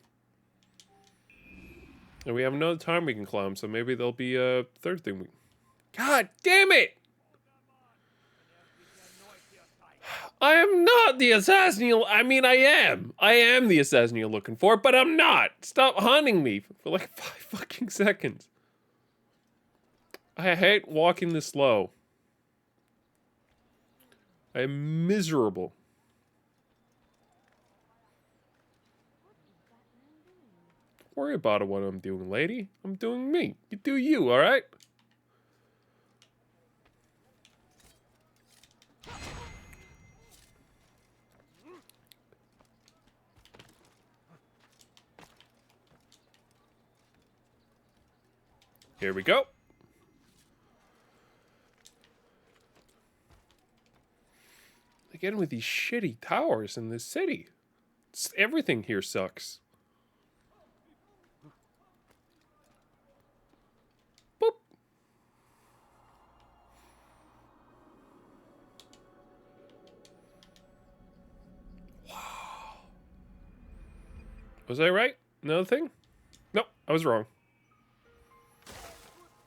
And we have another time we can climb, so maybe there'll be a third thing we... God damn it! I am not the assassin I mean, I am. I am the assassin you're looking for, but I'm not. Stop hunting me for like 5 fucking seconds. I hate walking this slow. I am miserable. Don't worry about what I'm doing, lady. I'm doing me. You do you, alright? Here we go. Again with these shitty towers in this city. Everything here sucks. Boop. Wow. Was I right? Another thing? Nope, I was wrong.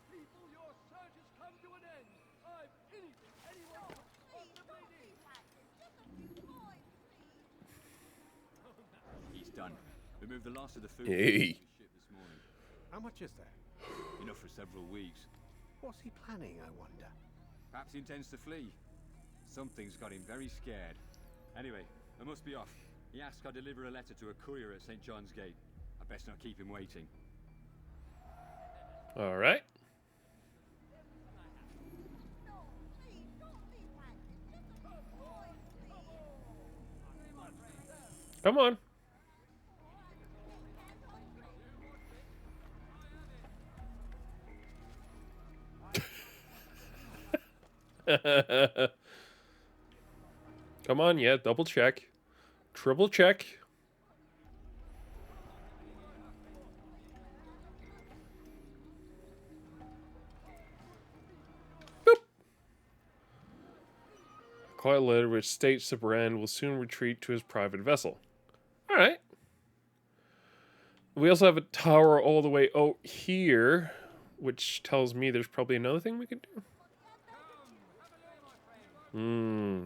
People, your search has come to an end. I'm anything anyone could possibly need. He's done. We moved the last of the food Hey. from the ship this morning. How much is there? Enough for several weeks. What's he planning, I wonder? Perhaps he intends to flee. Something's got him very scared. Anyway, I must be off. He asked I deliver a letter to a courier at St. John's Gate. I best not keep him waiting. All right. Come on. Come on, yeah, double check. Triple check. Boop. Quite a letter which states the brand will soon retreat to his private vessel. Alright. We also have a tower all the way out here, which tells me there's probably another thing we can do. Hmm.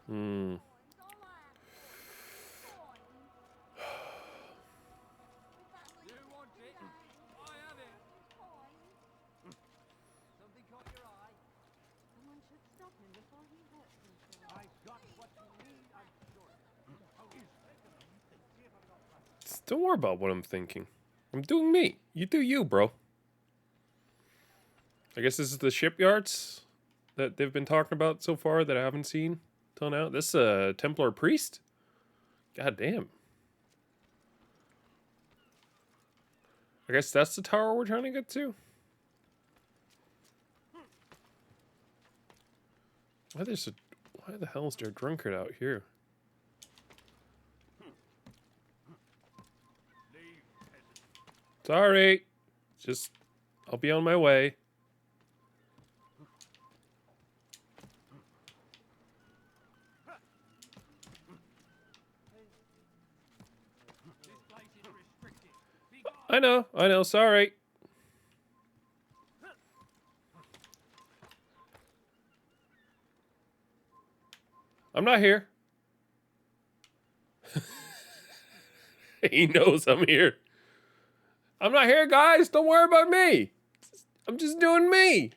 Hmm. You want it? I have it. Something caught your eye. Someone should stop him before he hurts himself. I've got what you need, I'm sure. Don't worry about what I'm thinking. I'm doing me. You do you, bro. I guess this is the shipyards that they've been talking about so far that I haven't seen till now. This Templar priest? God damn. I guess that's the tower we're trying to get to. Why the hell is there a drunkard out here? Sorry. Just, I'll be on my way. I know, sorry. I'm not here. He knows I'm here. I'm not here, guys. Don't worry about me. I'm just doing me.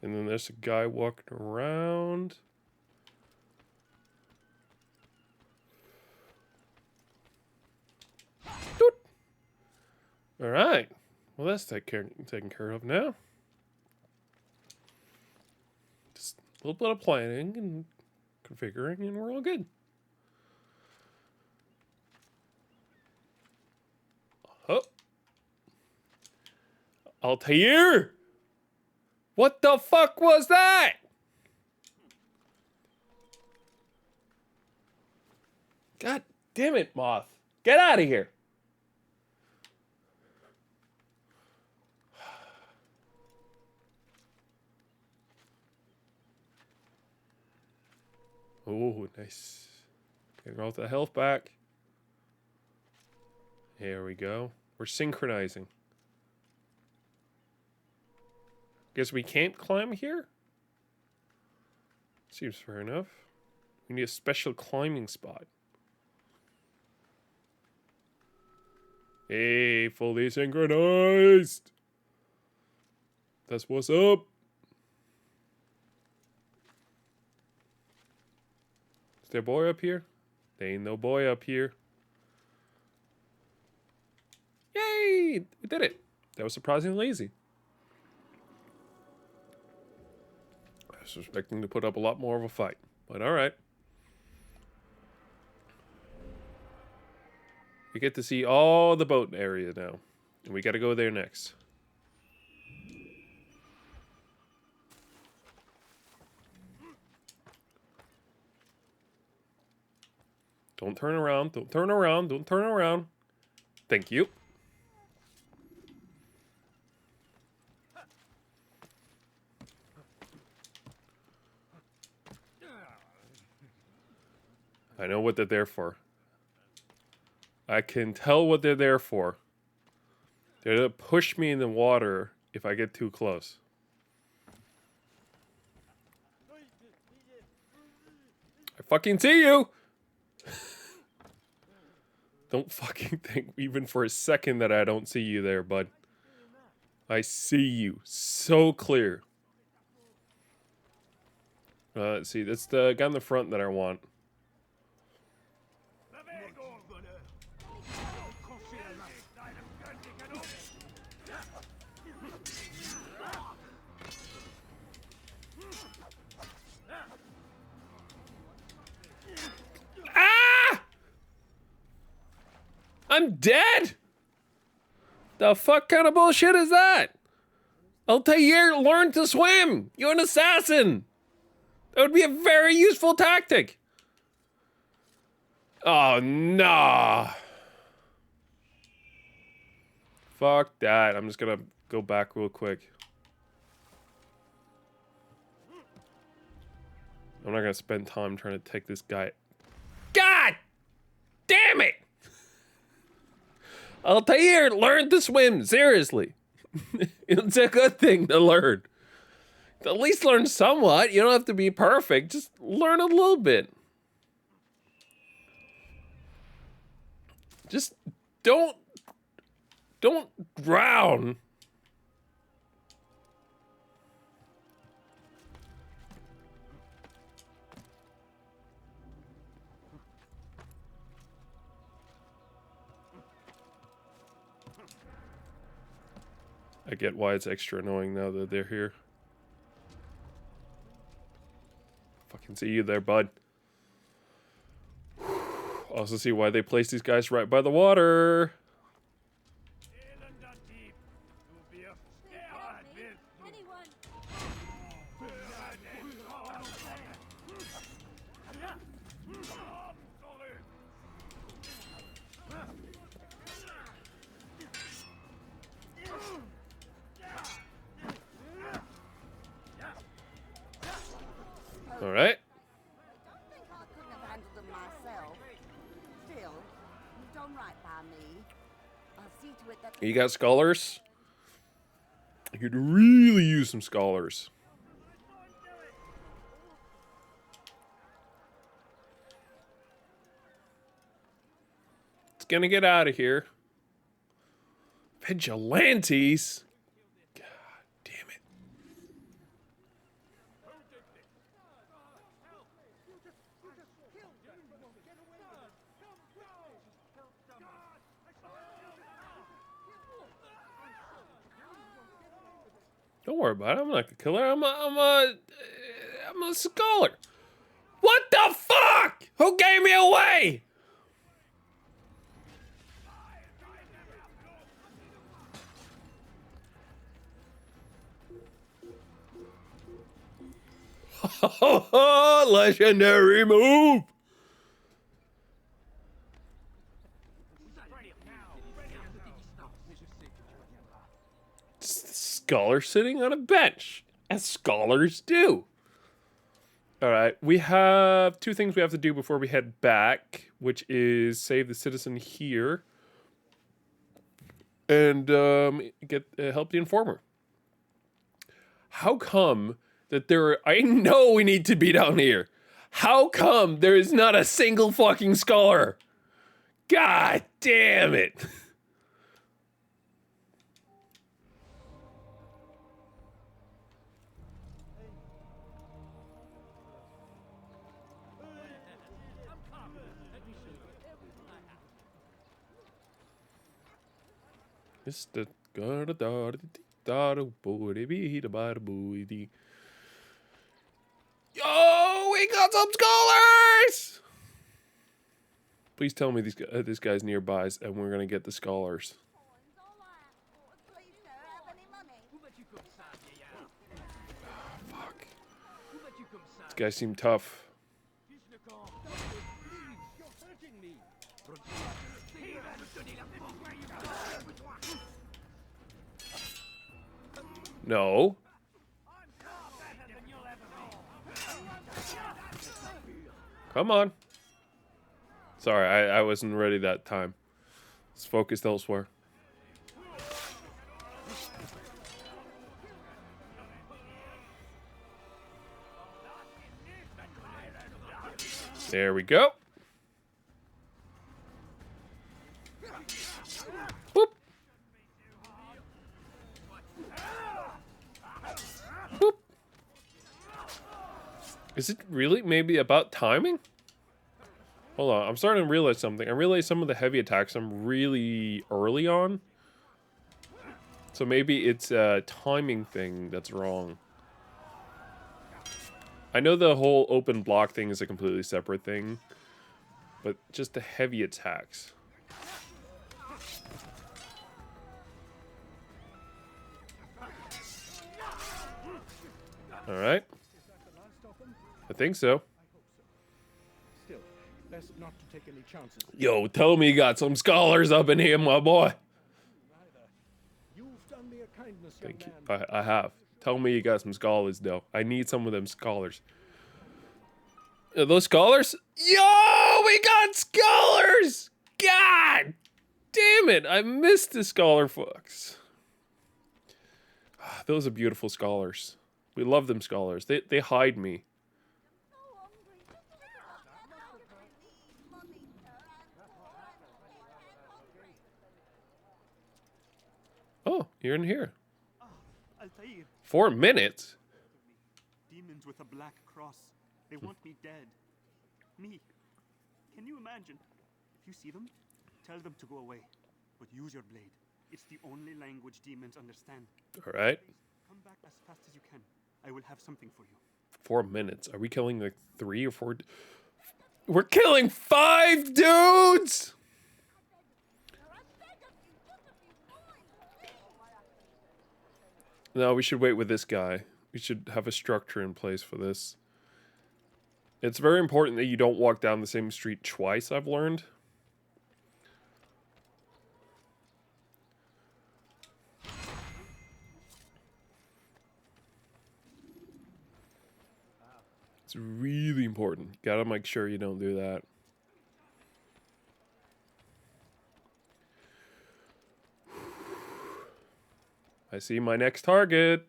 And then there's a guy walking around. Well, that's taken care of now. Just a little bit of planning and configuring, and we're all good. Oh. Altair! What the fuck was that? God damn it, Moth. Get out of here. Oh, nice. Getting all the health back. There we go. We're synchronizing. Guess we can't climb here? Seems fair enough. We need a special climbing spot. Hey, fully synchronized. That's what's up. Is there a boy up here? There ain't no boy up here. Yay! We did it. That was surprisingly easy. I was expecting to put up a lot more of a fight, but alright. We get to see all the boat area now. And we gotta go there next. Don't turn around. Don't turn around. Don't turn around. Thank you. I know what they're there for. I can tell what they're there for. They're to push me in the water if I get too close. I fucking see you! Don't fucking think even for a second that I don't see you there, bud. I see you so clear. Let's see, that's the guy in the front that I want. I'm dead! The fuck kind of bullshit is that? Altair learned to swim! You're an assassin! That would be a very useful tactic! Oh, nah. Fuck that. I'm just gonna go back real quick. I'm not gonna spend time trying to take this guy. God damn it! Altair learned to swim, seriously. It's a good thing to learn. At least learn somewhat. You don't have to be perfect. Just learn a little bit. Just don't drown. I get why it's extra annoying now that they're here. Fucking see you there, bud. Also see why they place these guys right by the water. Anyone? All right. I don't think I couldn't have handled them myself. Still, you've done right by me. I'll see to it that... You got scholars? I could really use some scholars. It's gonna get out of here. Vigilantes? God damn it. Don't worry about it. I'm not a killer. I'm a scholar. What the fuck? Who gave me away? Legendary move. Scholar sitting on a bench, as scholars do. All right, we have two things we have to do before we head back, which is save the citizen here and get help the informer. How come that there are... I know we need to be down here. How come there is not a single fucking scholar? God damn it. It's the... Yo, we got some scholars! Please tell me this guy's nearby, and we're gonna get the scholars. Coins, all right. Please, sir, have any money? Fuck. This guy seemed tough. No. Come on. Sorry, I wasn't ready that time. It's focused elsewhere. There we go. Boop. Boop. Is it really maybe about timing? Hold on, I'm starting to realize something. I realize some of the heavy attacks I'm really early on. So maybe it's a timing thing that's wrong. I know the whole open block thing is a completely separate thing, but just the heavy attacks. All right. I think so. Still, best not to take any chances. Yo, tell me you got some scholars up in here, my boy. You've done me a kindness, young Thank you. man. I have. Tell me you got some scholars, though. I need some of them scholars. Are those scholars? Yo, we got scholars! God damn it, I missed the scholar fucks. Those are beautiful scholars. We love them scholars. They hide me. Oh, you're in here. Altair, 4 minutes? demons with a black cross. They want me dead. Me. Can you imagine? If you see them, tell them to go away. But use your blade. It's the only language demons understand. All right. Come back as fast as you can. I will have something for you. 4 minutes. Are we killing like 3 or 4? We're killing 5 dudes! No, we should wait with this guy. We should have a structure in place for this. It's very important that you don't walk down the same street twice, I've learned. It's really important. You gotta make sure you don't do that. I see my next target.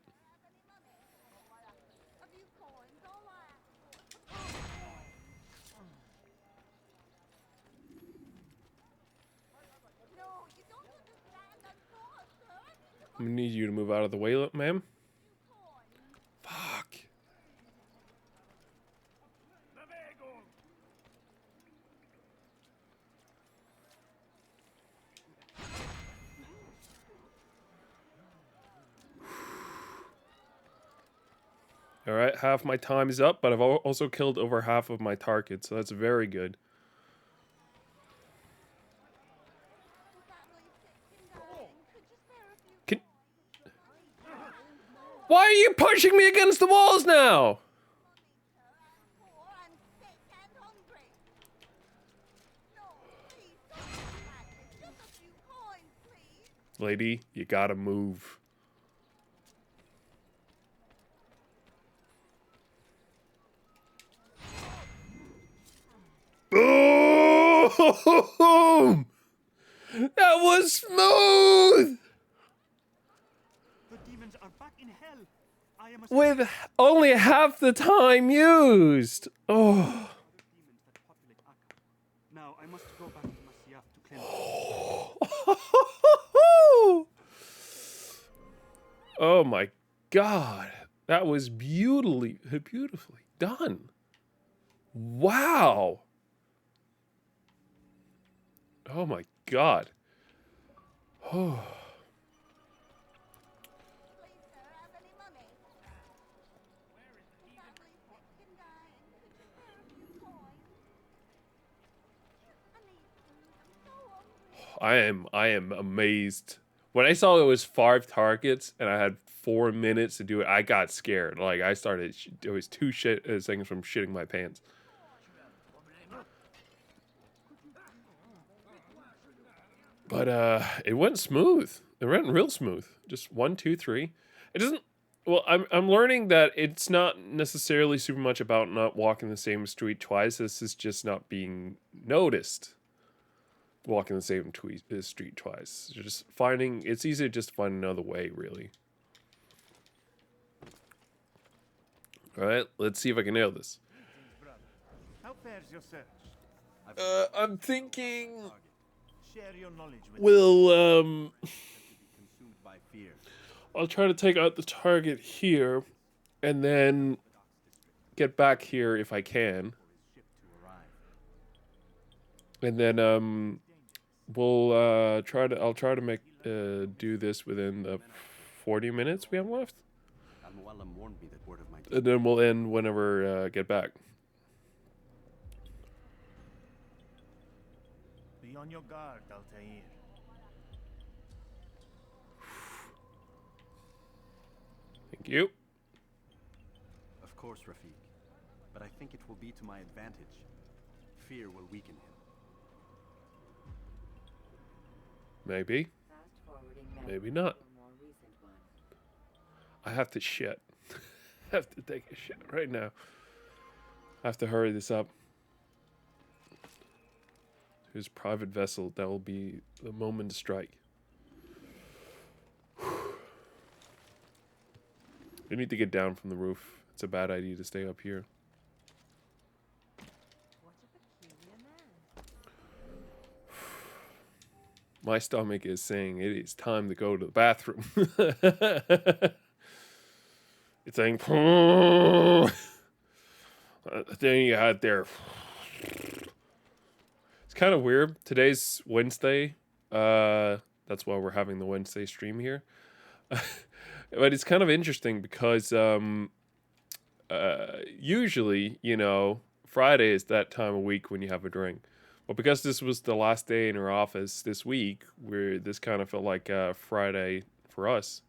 I'm gonna need you to move out of the way, ma'am. Fuck. All right, half my time is up, but I've also killed over half of my targets, so that's very good. Can... Why are you pushing me against the walls now? Lady, you gotta move. Boom! That was smooth! The demons are back in hell. I am a With only half the time used. Oh. demons that populate Akka. Now I must go back to Masyaf to cleanse. Oh my god. That was beautifully done. Wow. Oh my god. Oh. I am amazed. When I saw it was 5 targets and I had 4 minutes to do it, I got scared. Like I started, it was 2 seconds from shitting my pants. But it went smooth. It went real smooth. Just 1, 2, 3. It doesn't. Well, I'm learning that it's not necessarily super much about not walking the same street twice. This is just not being noticed. Walking the same street twice. Just finding. It's easy to just find another way, really. All right, let's see if I can nail this. How fares your search? I'm thinking. Share your knowledge with We'll consumed by fear. I'll try to take out the target here, and then get back here if I can. And then I'll try to make do this within the 40 minutes we have left. And then we'll end whenever get back. Be on your guard, Altair. Thank you. Of course, Rafik. But I think it will be to my advantage. Fear will weaken him. Maybe. Maybe not. I have to shit. I have to take a shit right now. I have to hurry this up. His private vessel. That will be the moment to strike. We need to get down from the roof. It's a bad idea to stay up here. My stomach is saying it is time to go to the bathroom. It's saying, the thing you had there. It's kind of weird. Today's Wednesday. That's why we're having the Wednesday stream here. But it's kind of interesting because usually, you know, Friday is that time of week when you have a drink. But because this was the last day in our office this week, this kind of felt like Friday for us.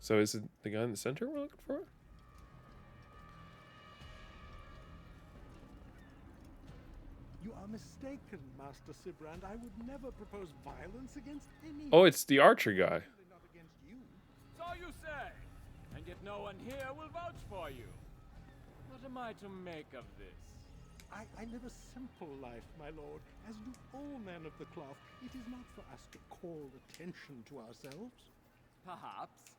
So is it the guy in the center we're looking for? You are mistaken, Master Sibrand. I would never propose violence against any. Oh, it's the archer guy. Not against you. So you say, and yet no one here will vouch for you. What am I to make of this? I live a simple life, my lord, as do all men of the cloth. It is not for us to call attention to ourselves. Perhaps.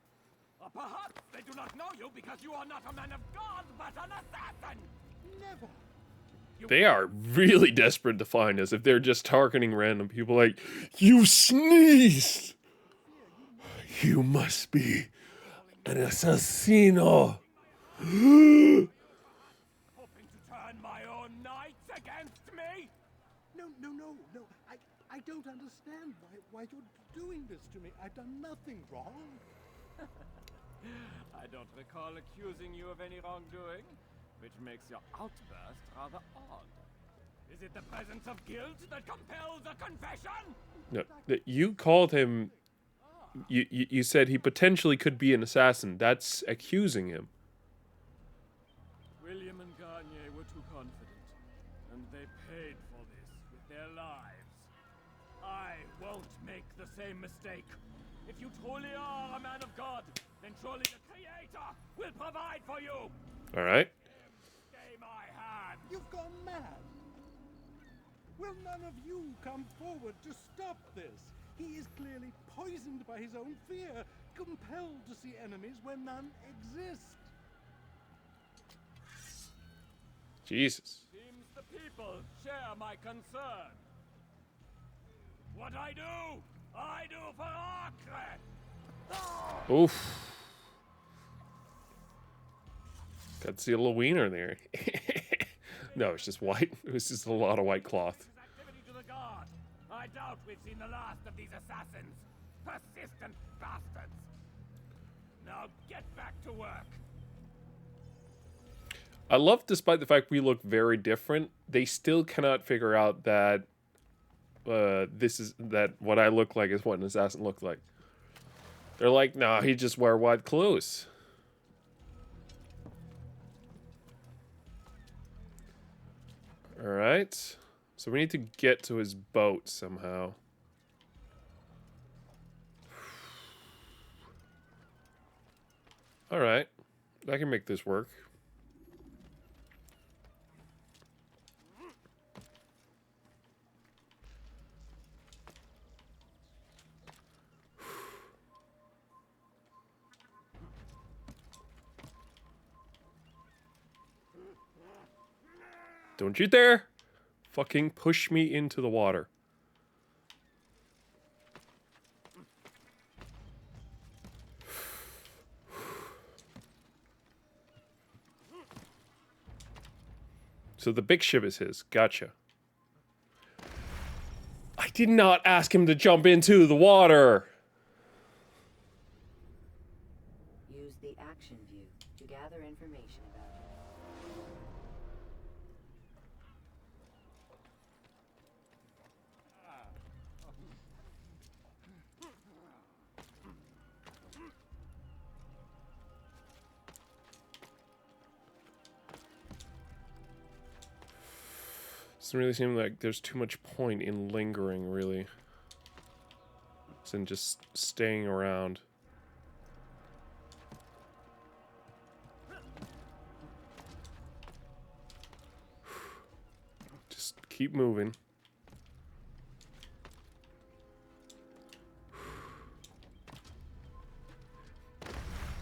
Or perhaps they do not know you because you are not a man of God, but an assassin! Never. They are really desperate to find us if they're just targeting random people like, you sneezed! You must be an assassino! Hoping to turn my own knights against me? No. I I don't understand why you're doing this to me. I've done nothing wrong. I don't recall accusing you of any wrongdoing, which makes your outburst rather odd. Is it the presence of guilt that compels a confession? No, you called him. You said he potentially could be an assassin. That's accusing him. William and Garnier were too confident, and they paid for this with their lives. I won't make the same mistake. If you truly are a man of God, then surely the Creator will provide for you. All right. Stay my hand. You've gone mad. Will none of you come forward to stop this? He is clearly poisoned by his own fear, compelled to see enemies where none exist. Jesus. Seems the people share my concern. What I do for Acre. Oof. Got to see a little wiener there. No, it's just white. It was just a lot of white cloth. Activity to the guard. I doubt we've seen the last of these assassins. Persistent bastards. Now get back to work. I love, despite the fact we look very different, they still cannot figure out that what I look like is what an assassin looked like. They're like, nah, he just wear white clothes. All right, so we need to get to his boat somehow. All right, I can make this work. Don't you dare fucking push me into the water. So the big ship is his. Gotcha. I did not ask him to jump into the water. Use the action view to gather information about it. Doesn't really seem like there's too much point in lingering, really. It's in just staying around. Just keep moving.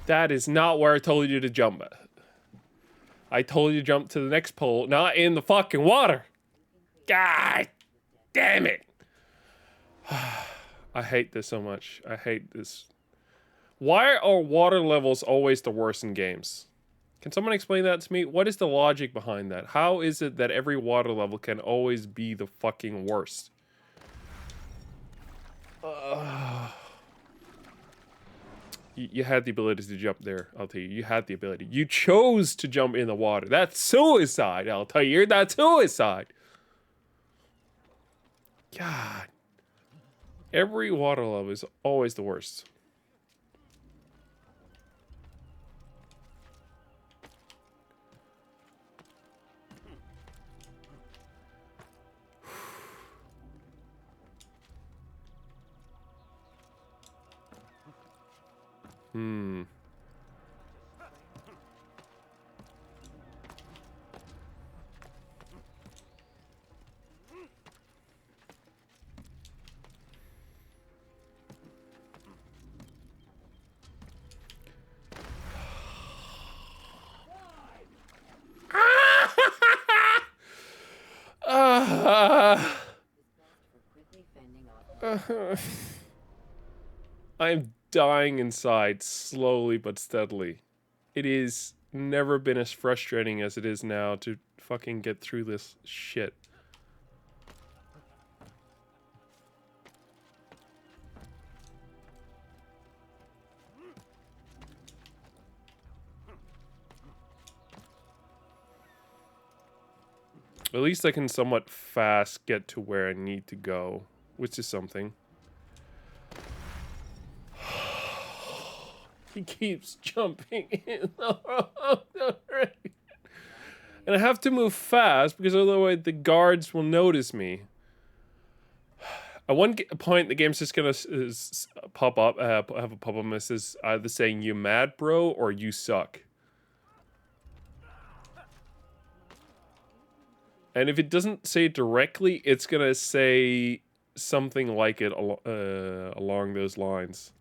That is not where I told you to jump at. I told you to jump to the next pole, not in the fucking water. God damn it. I hate this so much. I hate this. Why are water levels always the worst in games? Can someone explain that to me? What is the logic behind that? How is it that every water level can always be the fucking worst? You had the ability to jump there, I'll tell you. You had the ability. You chose to jump in the water. That's suicide, I'll tell you. That's suicide. God. Every water level is always the worst. I'm dying inside, slowly but steadily. It is never been as frustrating as it is now to fucking get through this shit. At least I can somewhat fast get to where I need to go, which is something. He keeps jumping in the wrong direction. And I have to move fast because otherwise the guards will notice me. At one point, the game's just gonna pop up, have a pop-up that says either saying "you mad, bro" or "you suck." And if it doesn't say it directly, it's gonna say something like it along those lines.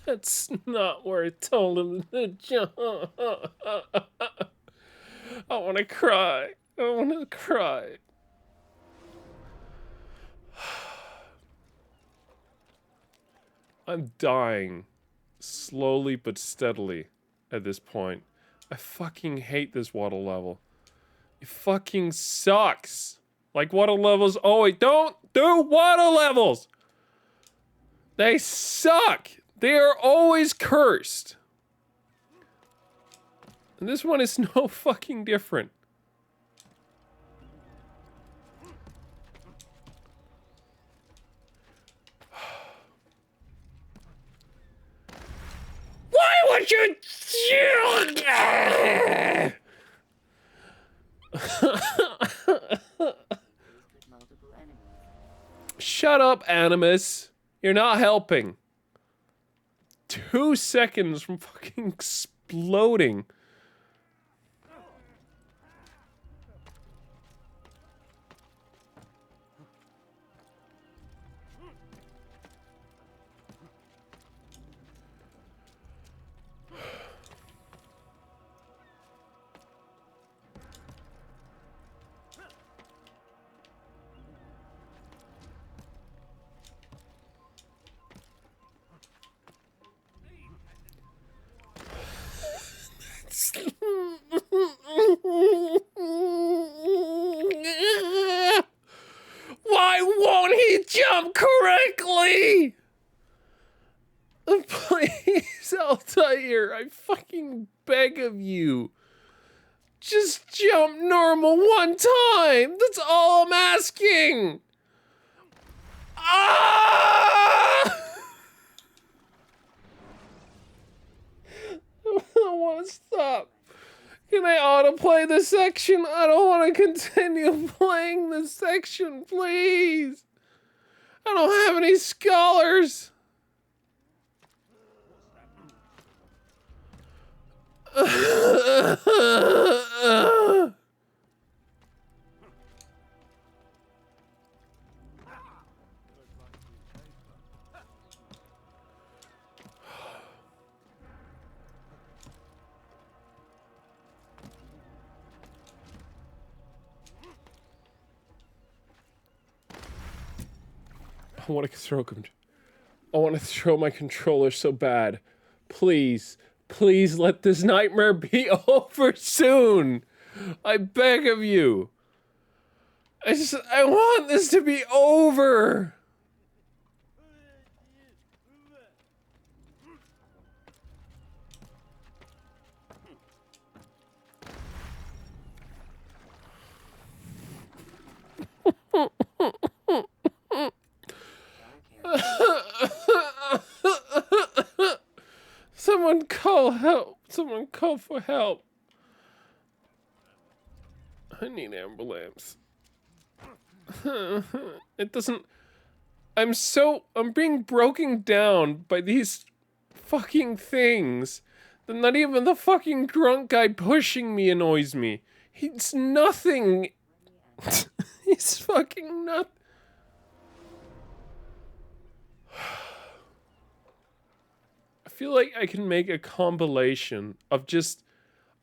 That's not where I told him to jump. I want to cry. I want to cry. I'm dying. Slowly but steadily at this point. I fucking hate this water level. It fucking sucks. Like water levels. Oh, wait, don't do water levels. They suck. They are always cursed. And this one is no fucking different. Why would you... Shut up, Animus. You're not helping. 2 seconds from fucking exploding. Why won't he jump correctly? Please, Altair, I fucking beg of you. Just jump normal one time. That's all I'm asking. Ah! I don't want to stop. Can I autoplay this section? I don't want to continue playing this section, please. I don't have any scholars. I want to throw my controller so bad. Please, please let this nightmare be over soon. I beg of you. I want this to be over. Someone call help. Someone call for help. I need ambulance. It doesn't... I'm being broken down by these fucking things. That not even the fucking drunk guy pushing me annoys me. He's nothing. He's fucking nothing. I feel like I can make a compilation of just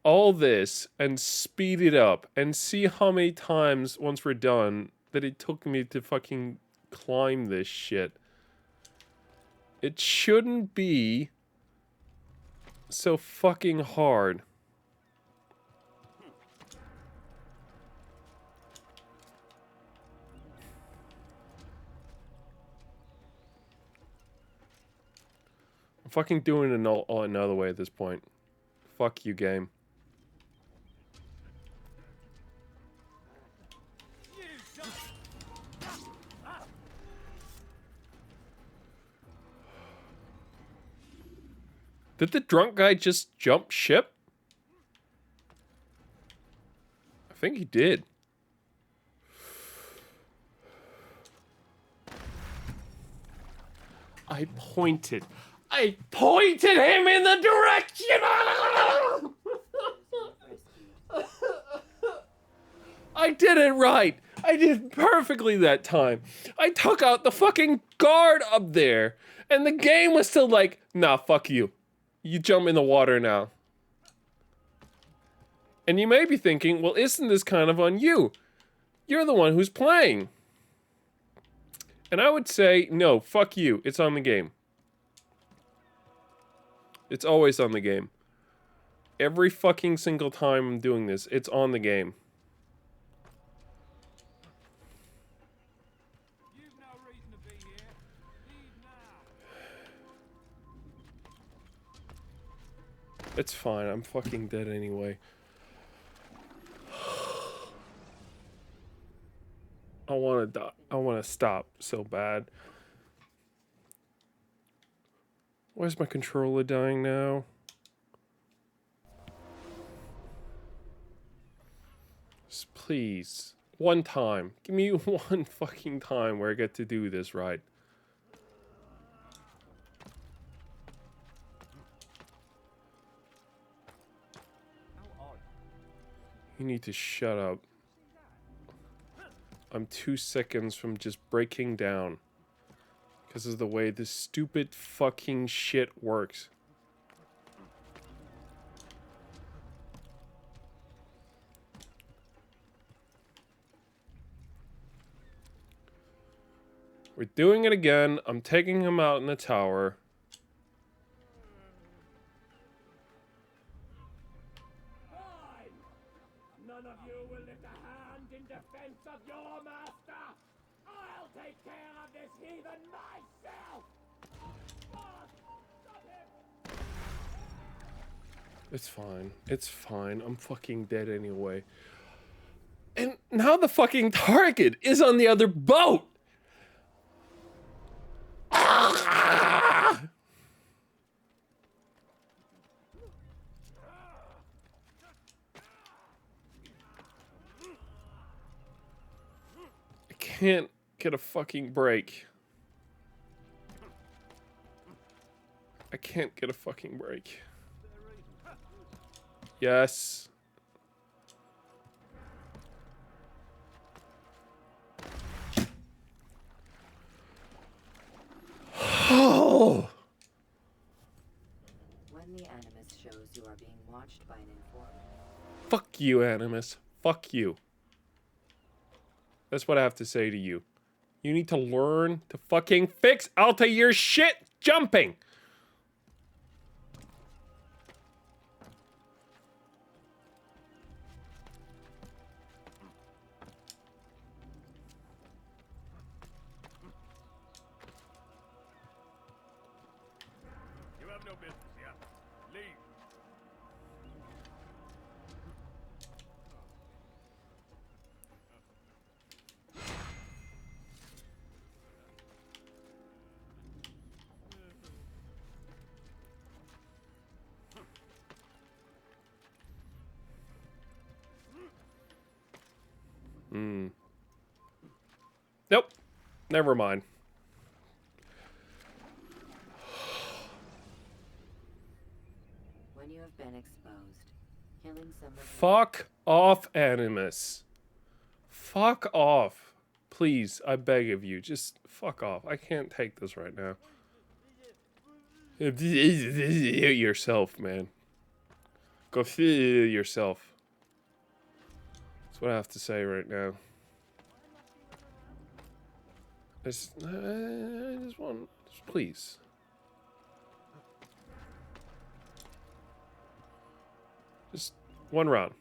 all this and speed it up and see how many times, once we're done, that it took me to fucking climb this shit. It shouldn't be so fucking hard. I'm fucking doing it another way at this point. Fuck you, game. Did the drunk guy just jump ship? I think he did. I pointed him in the direction! I did it right! I did perfectly that time. I took out the fucking guard up there, and the game was still like, nah, fuck you. You jump in the water now. And you may be thinking, well, isn't this kind of on you? You're the one who's playing. And I would say, no, fuck you. It's on the game. It's always on the game. Every fucking single time I'm doing this, it's on the game. You've no reason to be here. Leave now. It's fine. I'm fucking dead anyway. I want to die. I want to stop so bad. Why is my controller dying now? Just please. One time. Give me one fucking time where I get to do this right. You need to shut up. I'm 2 seconds from just breaking down. Because of the way this stupid fucking shit works. We're doing it again. I'm taking him out in the tower. None of you will lift a hand in defense of your master. I'll take care of this heathen myself. Stop him. It's fine. It's fine. I'm fucking dead anyway. And now the fucking target is on the other boat. I can't get a fucking break. I can't get a fucking break. Yes. Oh. When the Animus shows you are being watched by an informant. Fuck you, Animus. Fuck you. That's what I have to say to you. You need to learn to fucking fix Altair's shit jumping. You have no business here. Leave. Nope. Never mind. When you have been exposed, killing somebody. Fuck off, Animus. Fuck off. Please, I beg of you. Just fuck off. I can't take this right now. Yourself, man. Go feel yourself. That's what I have to say right now. I just want, please. Just one round.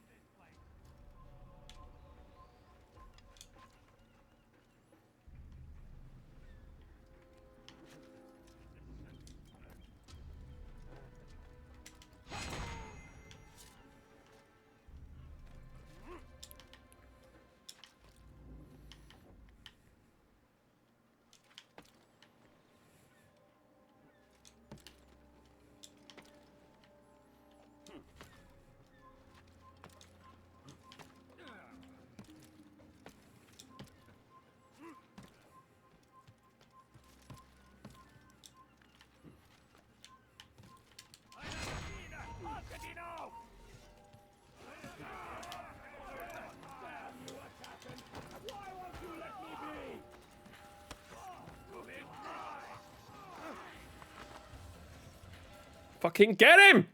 Fucking get him!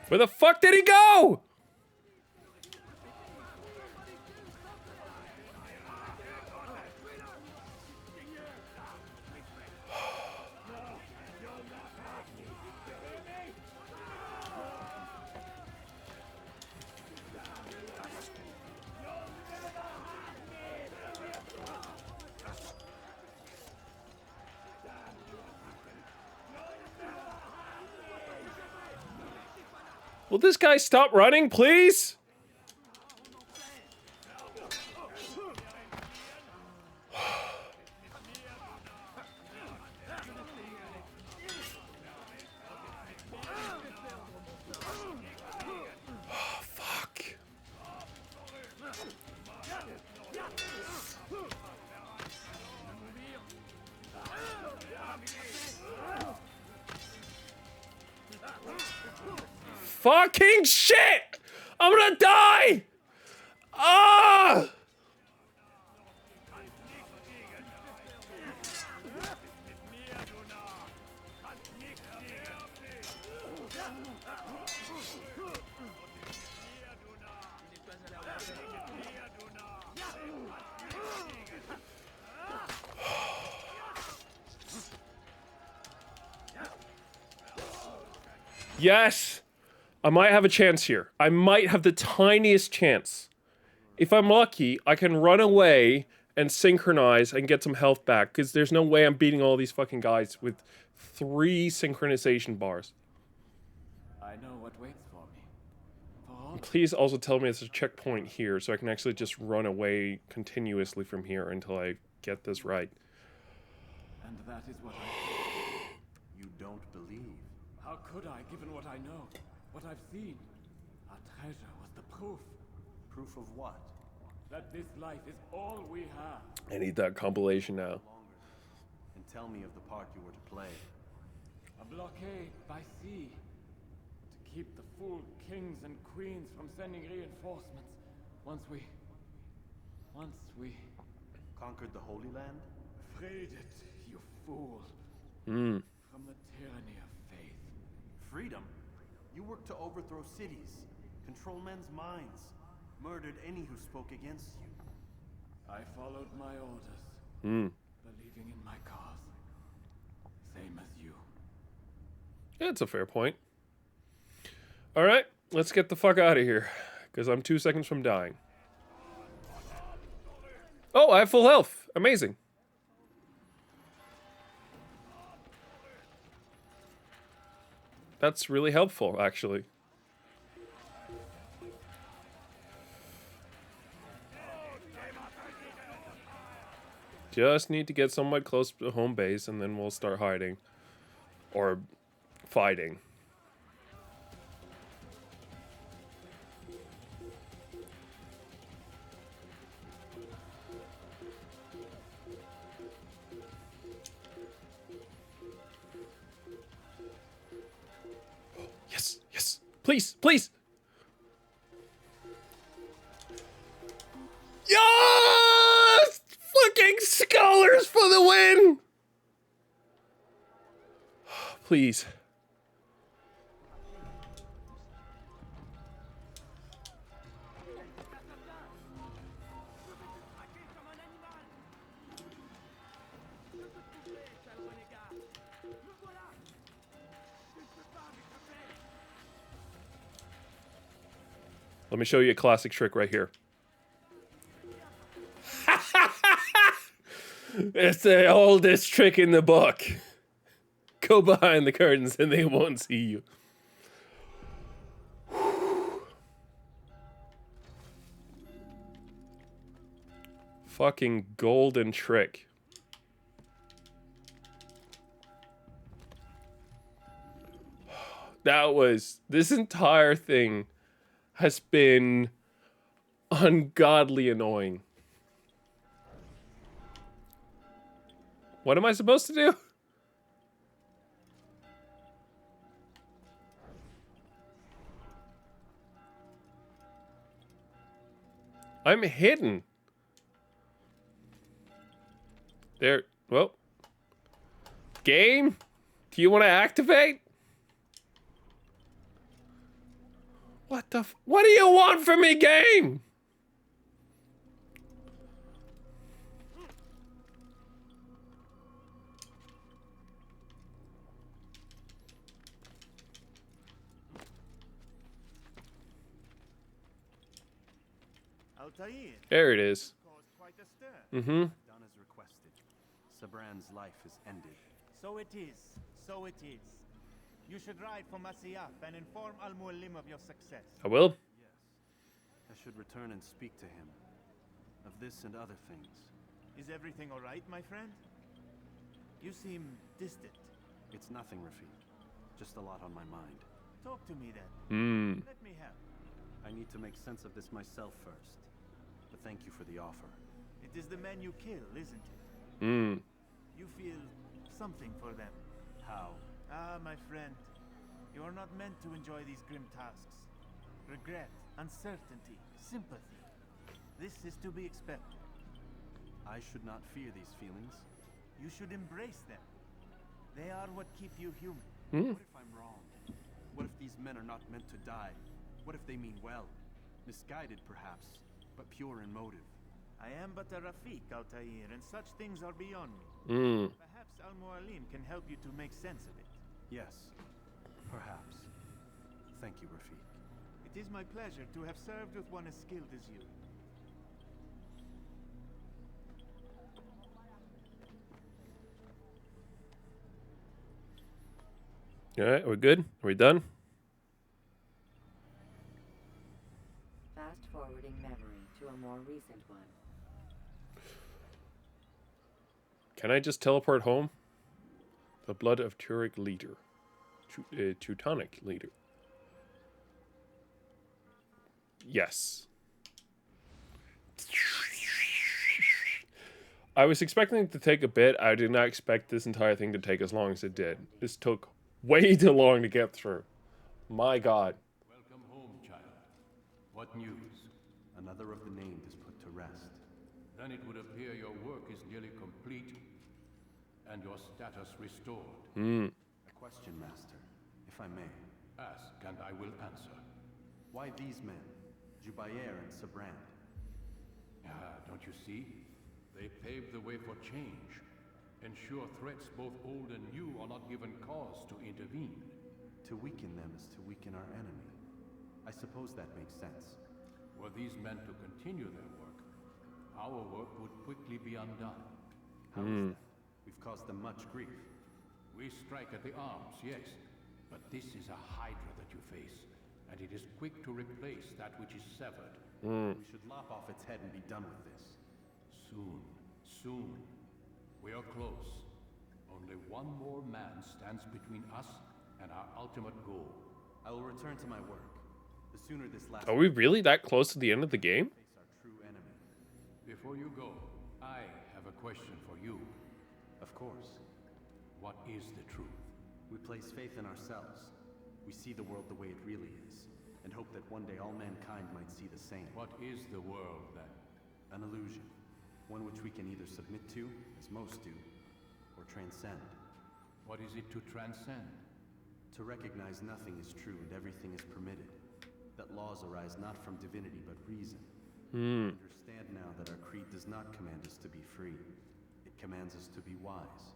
Where the fuck did he go? Will this guy stop running, please? Fuck. Fucking shit! I'm gonna die! Ah! Yes! I might have a chance here. I might have the tiniest chance. If I'm lucky, I can run away and synchronize and get some health back, because there's no way I'm beating all these fucking guys with 3 synchronization bars. I know what waits for me. For all Please also tell me there's a checkpoint here so I can actually just run away continuously from here until I get this right. and that is what I... You don't believe. How could I, given what I know? What I've seen? Our treasure was the proof Proof of what? that this life is all we have. I need that compilation now. And tell me of the part you were to play. A blockade by sea to keep the fool kings and queens from sending reinforcements. Once we Conquered the Holy Land? freed it, you fool, Hmm. from the tyranny of faith. Freedom? You worked to overthrow cities, control men's minds, murdered any who spoke against you. I followed my orders, Hmm. believing in my cause. Same as you. Yeah, that's a fair point. Alright, let's get the fuck out of here, because I'm 2 seconds from dying. Oh, I have full health. Amazing. That's really helpful, actually. Just need to get somewhat close to home base, and then we'll start hiding. Or fighting. Yes, yes. Please, please. Yes! Fucking scholars for the win! Please. Let me show you a classic trick right here. It's the oldest trick in the book. Go behind the curtains and they won't see you. Fucking golden trick. This entire thing has been ungodly annoying. What am I supposed to do? I'm hidden. There. Well. Game? Do you want to activate? What the what do you want from me, game? Altair There it is. caused quite a stir. Mm-hmm. Done as requested. Sabran's life is ended. So it is. So it is. You should ride for Masyaf and inform Al-Mualim of your success. I will. Yes. I should return and speak to him. Of this and other things. Is everything all right, my friend? You seem distant. It's nothing, Rafik. Just a lot on my mind. Talk to me then. Hmm. Let me help. I need to make sense of this myself first. But thank you for the offer. It is the men you kill, isn't it? Hmm. You feel something for them. How? Ah, my friend. You are not meant to enjoy these grim tasks. Regret, uncertainty, sympathy. This is to be expected. I should not fear these feelings. You should embrace them. They are what keep you human. What if I'm wrong? What if these men are not meant to die? What if they mean well? Misguided, perhaps, but pure in motive. I am but a Rafik, Altair, and such things are beyond me. Hmm. Perhaps Al-Mualim can help you to make sense of it. Yes, perhaps. Thank you, Rafik. It is my pleasure to have served with one as skilled as you. All right, we're good? Are we done? Fast forwarding memory to a more recent one. Can I just teleport home? The blood of Turek leader. Teutonic leader. Yes. I was expecting it to take a bit. I did not expect this entire thing to take as long as it did. This took way too long to get through. My God. Welcome home, child. What news? Another of the named is put to rest. Then it would appear your work is nearly complete and your status restored. Hmm. A question, Master, if I may. Ask and I will answer. Why these men? Jubayer and Sabran. Don't you see? They pave the way for change. Ensure threats both old and new are not given cause to intervene. To weaken them is to weaken our enemy. I suppose that makes sense. Were these men to continue their work, our work would quickly be undone. How is that? We've caused them much grief. We strike at the arms, yes, but this is a hydra that you face, and it is quick to replace that which is severed. We should lop off its head and be done with this. Soon, soon. We are close. Only one more man stands between us and our ultimate goal. I will return to my work. The sooner this lasts. Are we really that close to the end of the game? Face our true enemy. Before you go, I have a question for you. Of course. What is the truth? We place faith in ourselves. We see the world the way it really is, and hope that one day all mankind might see the same. What is the world, then? An illusion. One which we can either submit to, as most do, or transcend. What is it to transcend? To recognize nothing is true and everything is permitted. That laws arise not from divinity but reason. Understand now that our creed does not command us to be free. It commands us to be wise.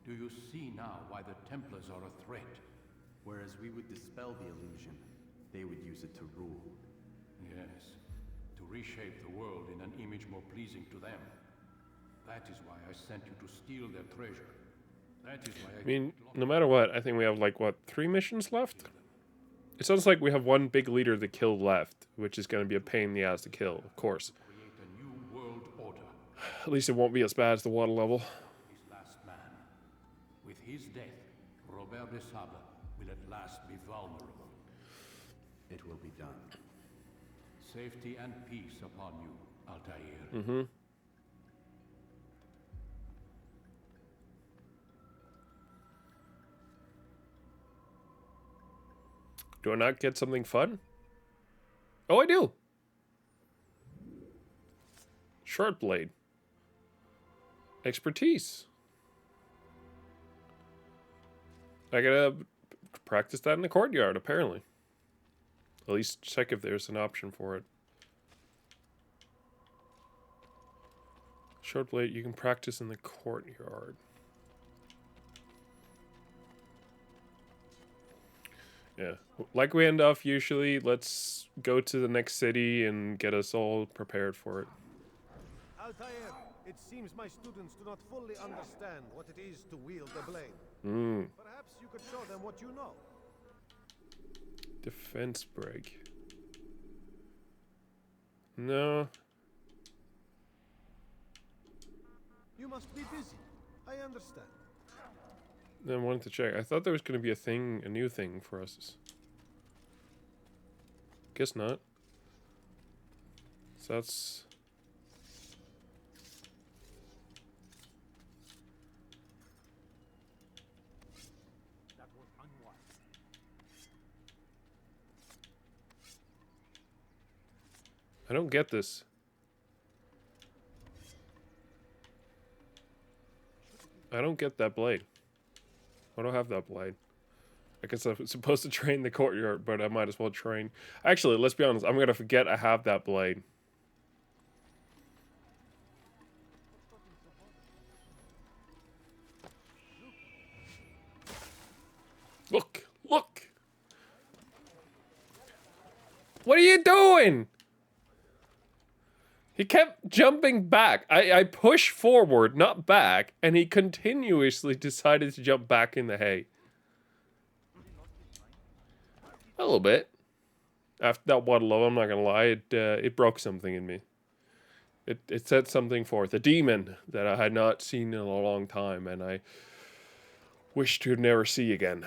Do you see now why the Templars are a threat? Whereas we would dispel the illusion, they would use it to rule. Yes, to reshape the world in an image more pleasing to them. That is why I sent you to steal their treasure. That is why I mean, no matter what, I think we have like, what, 3 missions left? It sounds like we have one big leader to kill left, which is going to be a pain in the ass to kill, of course. create a new world order. At least it won't be as bad as the water level. His last man. With his death, Robert de Sable will at last be vulnerable. It will be done. Safety and peace upon you, Altair. Mm-hmm. Do I not get something fun? Oh, I do. Short blade. Expertise. I gotta practice that in the courtyard, apparently. At least check if there's an option for it. Short blade, you can practice in the courtyard. Yeah, like we end off usually, let's go to the next city and get us all prepared for it. Altair, it seems my students do not fully understand what it is to wield a blade. Perhaps you could show them what you know. Defense break. No. You must be busy. I understand. I wanted to check. I thought there was going to be a new thing for us. Guess not. So that's... That was unwise. I don't get this. I don't get that blade. I don't have that blade. I guess I'm supposed to train the courtyard, but I might as well train. Actually, let's be honest. I'm going to forget I have that blade. Look! Look! What are you doing? He kept jumping back. I pushed forward, not back, and he continuously decided to jump back in the hay. A little bit. After that water level, I'm not gonna lie, it broke something in me. It set something forth, a demon that I had not seen in a long time, and I wish to never see again.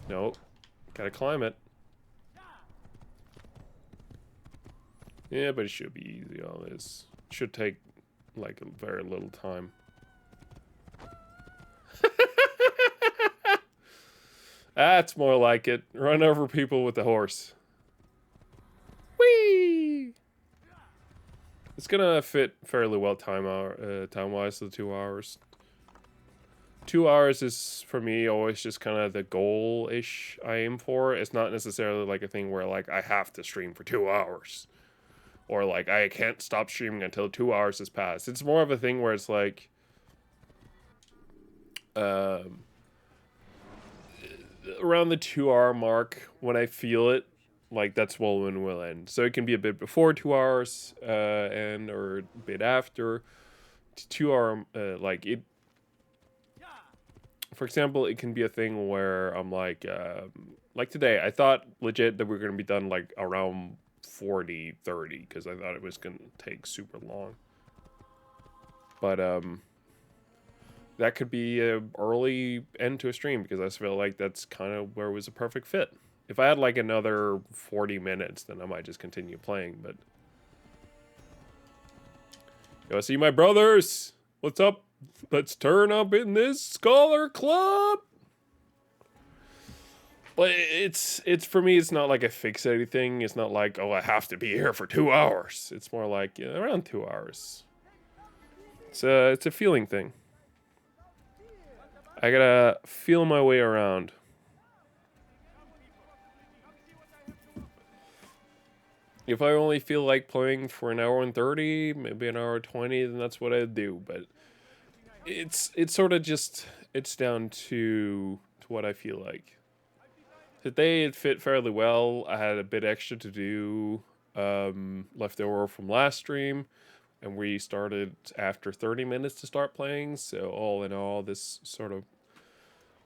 No, gotta climb it. Yeah, but it should be easy, all this. Should take, like, a very little time. That's more like it. Run over people with the horse. Whee! It's gonna fit fairly well time-wise, the 2 hours. 2 hours is, for me, always just kind of the goal-ish I aim for. It's not necessarily like a thing where, like, I have to stream for 2 hours. Or, like, I can't stop streaming until 2 hours has passed. It's more of a thing where it's, like... around the 2 hour mark, when I feel it, like, that's when it will end. So it can be a bit before 2 hours, or a bit after. 2 hour, like, it... For example, it can be a thing where I'm, like today, I thought legit that we were going to be done, like, around 40, 30, because I thought it was going to take super long. But, that could be a early end to a stream, because I just feel like that's kind of where it was a perfect fit. If I had, like, another 40 minutes, then I might just continue playing, but... Go see my brothers! What's up? Let's turn up in this scholar club! But it's for me, it's not like a fixated thing. It's not like, oh, I have to be here for 2 hours. It's more like, yeah, around 2 hours. It's a feeling thing. I gotta feel my way around. If I only feel like playing for an hour and 30, maybe an hour and 20, then that's what I'd do. But it's sort of just, it's down to what I feel like. Today it fit fairly well. I had a bit extra to do left over from last stream, and we started after 30 minutes to start playing. So all in all, this sort of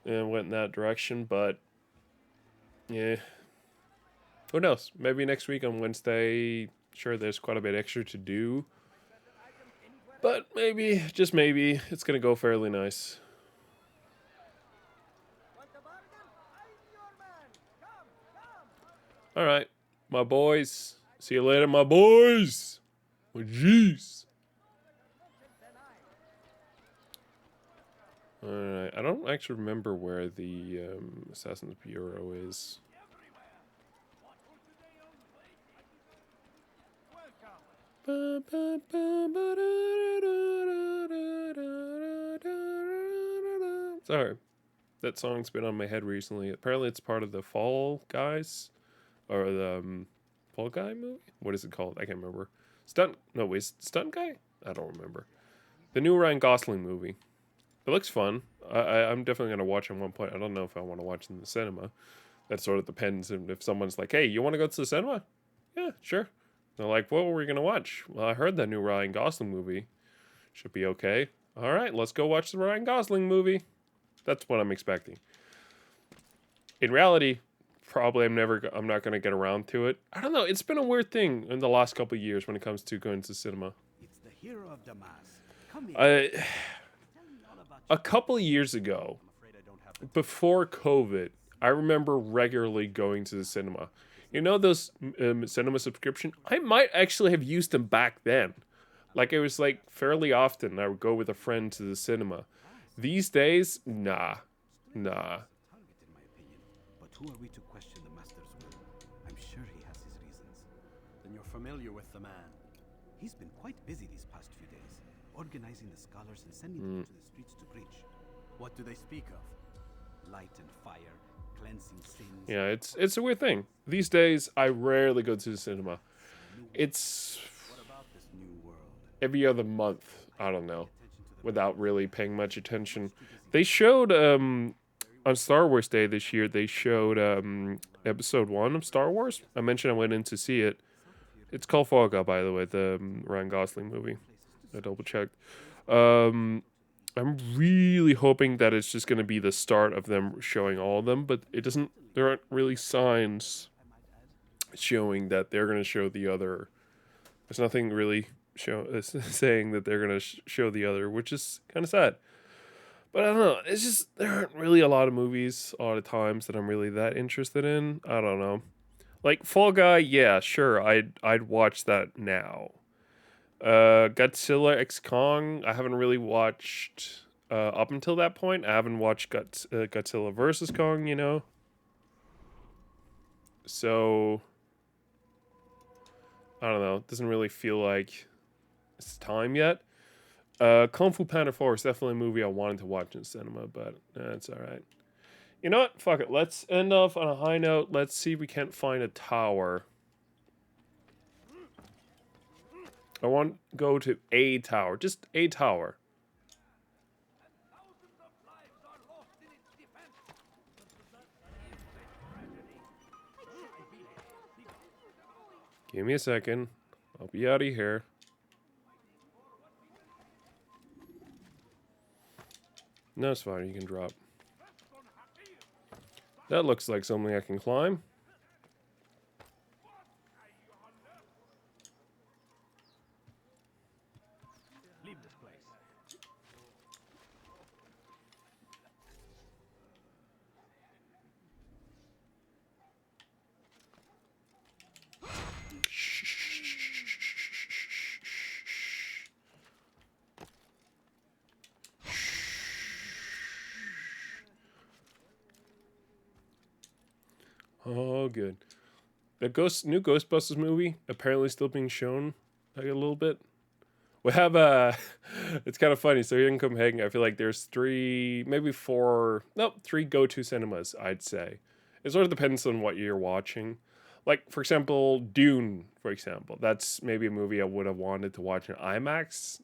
went in that direction. But yeah, who knows? Maybe next week on Wednesday. Sure, there's quite a bit extra to do, but maybe, just maybe, it's gonna go fairly nice. All right, my boys. See you later, my boys. Oh, jeez. All right, I don't actually remember where the Assassin's Bureau is. Sorry, that song's been on my head recently. Apparently, it's part of the Fall Guys. Or the Fall Guy movie? What is it called? I can't remember. Stunt Guy? I don't remember. The new Ryan Gosling movie. It looks fun. I'm definitely going to watch it at one point. I don't know if I want to watch it in the cinema. That sort of depends. If someone's like, hey, you want to go to the cinema? Yeah, sure. They're like, what were we going to watch? Well, I heard that new Ryan Gosling movie. Should be okay. All right, let's go watch the Ryan Gosling movie. That's what I'm expecting. In reality, probably I'm not going to get around to it. I don't know. It's been a weird thing in the last couple of years when it comes to going to cinema. It's the hero of Damas. Come here. A couple of years ago, before COVID, I remember regularly going to the cinema. You know those cinema subscription? I might actually have used them back then. Like, it was like fairly often I would go with a friend to the cinema. These days, nah. But who are we to question the Master's will? I'm sure he has his reasons. Then you're familiar with the man. He's been quite busy these past few days, organizing the scholars and sending them to the streets to preach. What do they speak of? Light and fire, cleansing sins. Yeah, it's a weird thing. These days, I rarely go to the cinema. It's every other month, I don't know, without really paying much attention. They showed, on Star Wars Day this year, they showed episode 1 of Star Wars. I mentioned I went in to see it. It's called Fall Guy, by the way, the Ryan Gosling movie. I double-checked. I'm really hoping that it's just going to be the start of them showing all of them, but it doesn't. There aren't really signs showing that they're going to show the other. There's nothing really saying that they're going to show the other, which is kind of sad. But I don't know. It's just there aren't really a lot of movies, a lot of times that I'm really that interested in. I don't know. Like Fall Guy, yeah, sure, I'd watch that now. Godzilla X Kong, I haven't really watched up until that point. I haven't watched Godzilla versus Kong, you know. So I don't know. It doesn't really feel like it's time yet. Kung Fu Panda 4 is definitely a movie I wanted to watch in cinema, but it's all right. You know what? Fuck it. Let's end off on a high note. Let's see if we can't find a tower. I want to go to a tower. Just a tower. Give me a second. I'll be out of here. No, it's fine. You can drop. That looks like something I can climb. Leave this place. Oh, good. The new Ghostbusters movie apparently still being shown like a little bit. We have it's kind of funny. So here in Copenhagen, I feel like there's 3 go-to cinemas, I'd say. It sort of depends on what you're watching. Like, for example, Dune, for example. That's maybe a movie I would have wanted to watch in IMAX.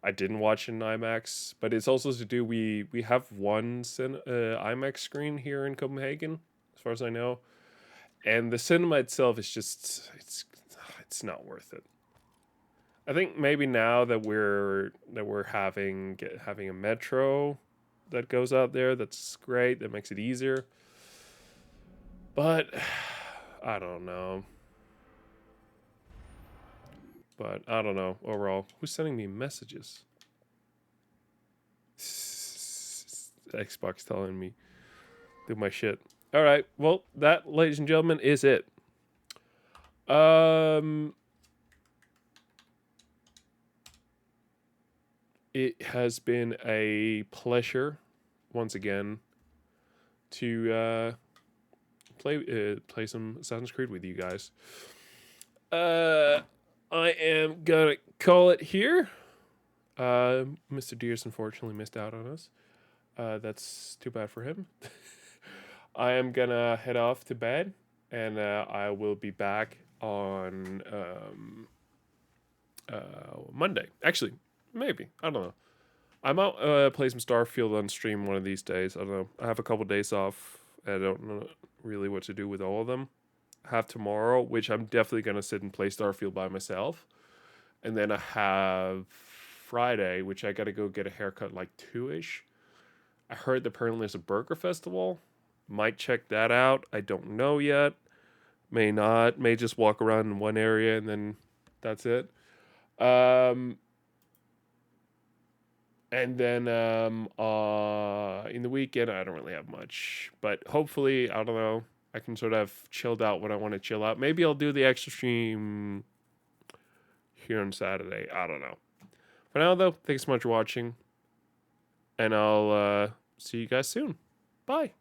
I didn't watch it in IMAX, but it's also to do, we have one IMAX screen here in Copenhagen. as far as I know. And the cinema itself is just it's not worth it. I think maybe now that we're having a metro that goes out there, that's great. That makes it easier. But I don't know. But I don't know overall. Who's sending me messages? Xbox telling me do my shit. All right. Well, that, ladies and gentlemen, is it. It has been a pleasure once again to play some Assassin's Creed with you guys. I am gonna call it here. Mr. Deers unfortunately missed out on us. That's too bad for him. I am gonna head off to bed, and I will be back on Monday. Actually, maybe. I don't know. I might play some Starfield on stream one of these days. I don't know. I have a couple days off. I don't know really what to do with all of them. I have tomorrow, which I'm definitely going to sit and play Starfield by myself. And then I have Friday, which I got to go get a haircut like 2-ish. I heard that apparently there's a burger festival. Might check that out. I don't know yet. May not. May just walk around in one area and then that's it. And then in the weekend, I don't really have much. But hopefully, I don't know, I can sort of chilled out when I want to chill out. Maybe I'll do the extra stream here on Saturday. I don't know. For now, though, thanks so much for watching. And I'll see you guys soon. Bye.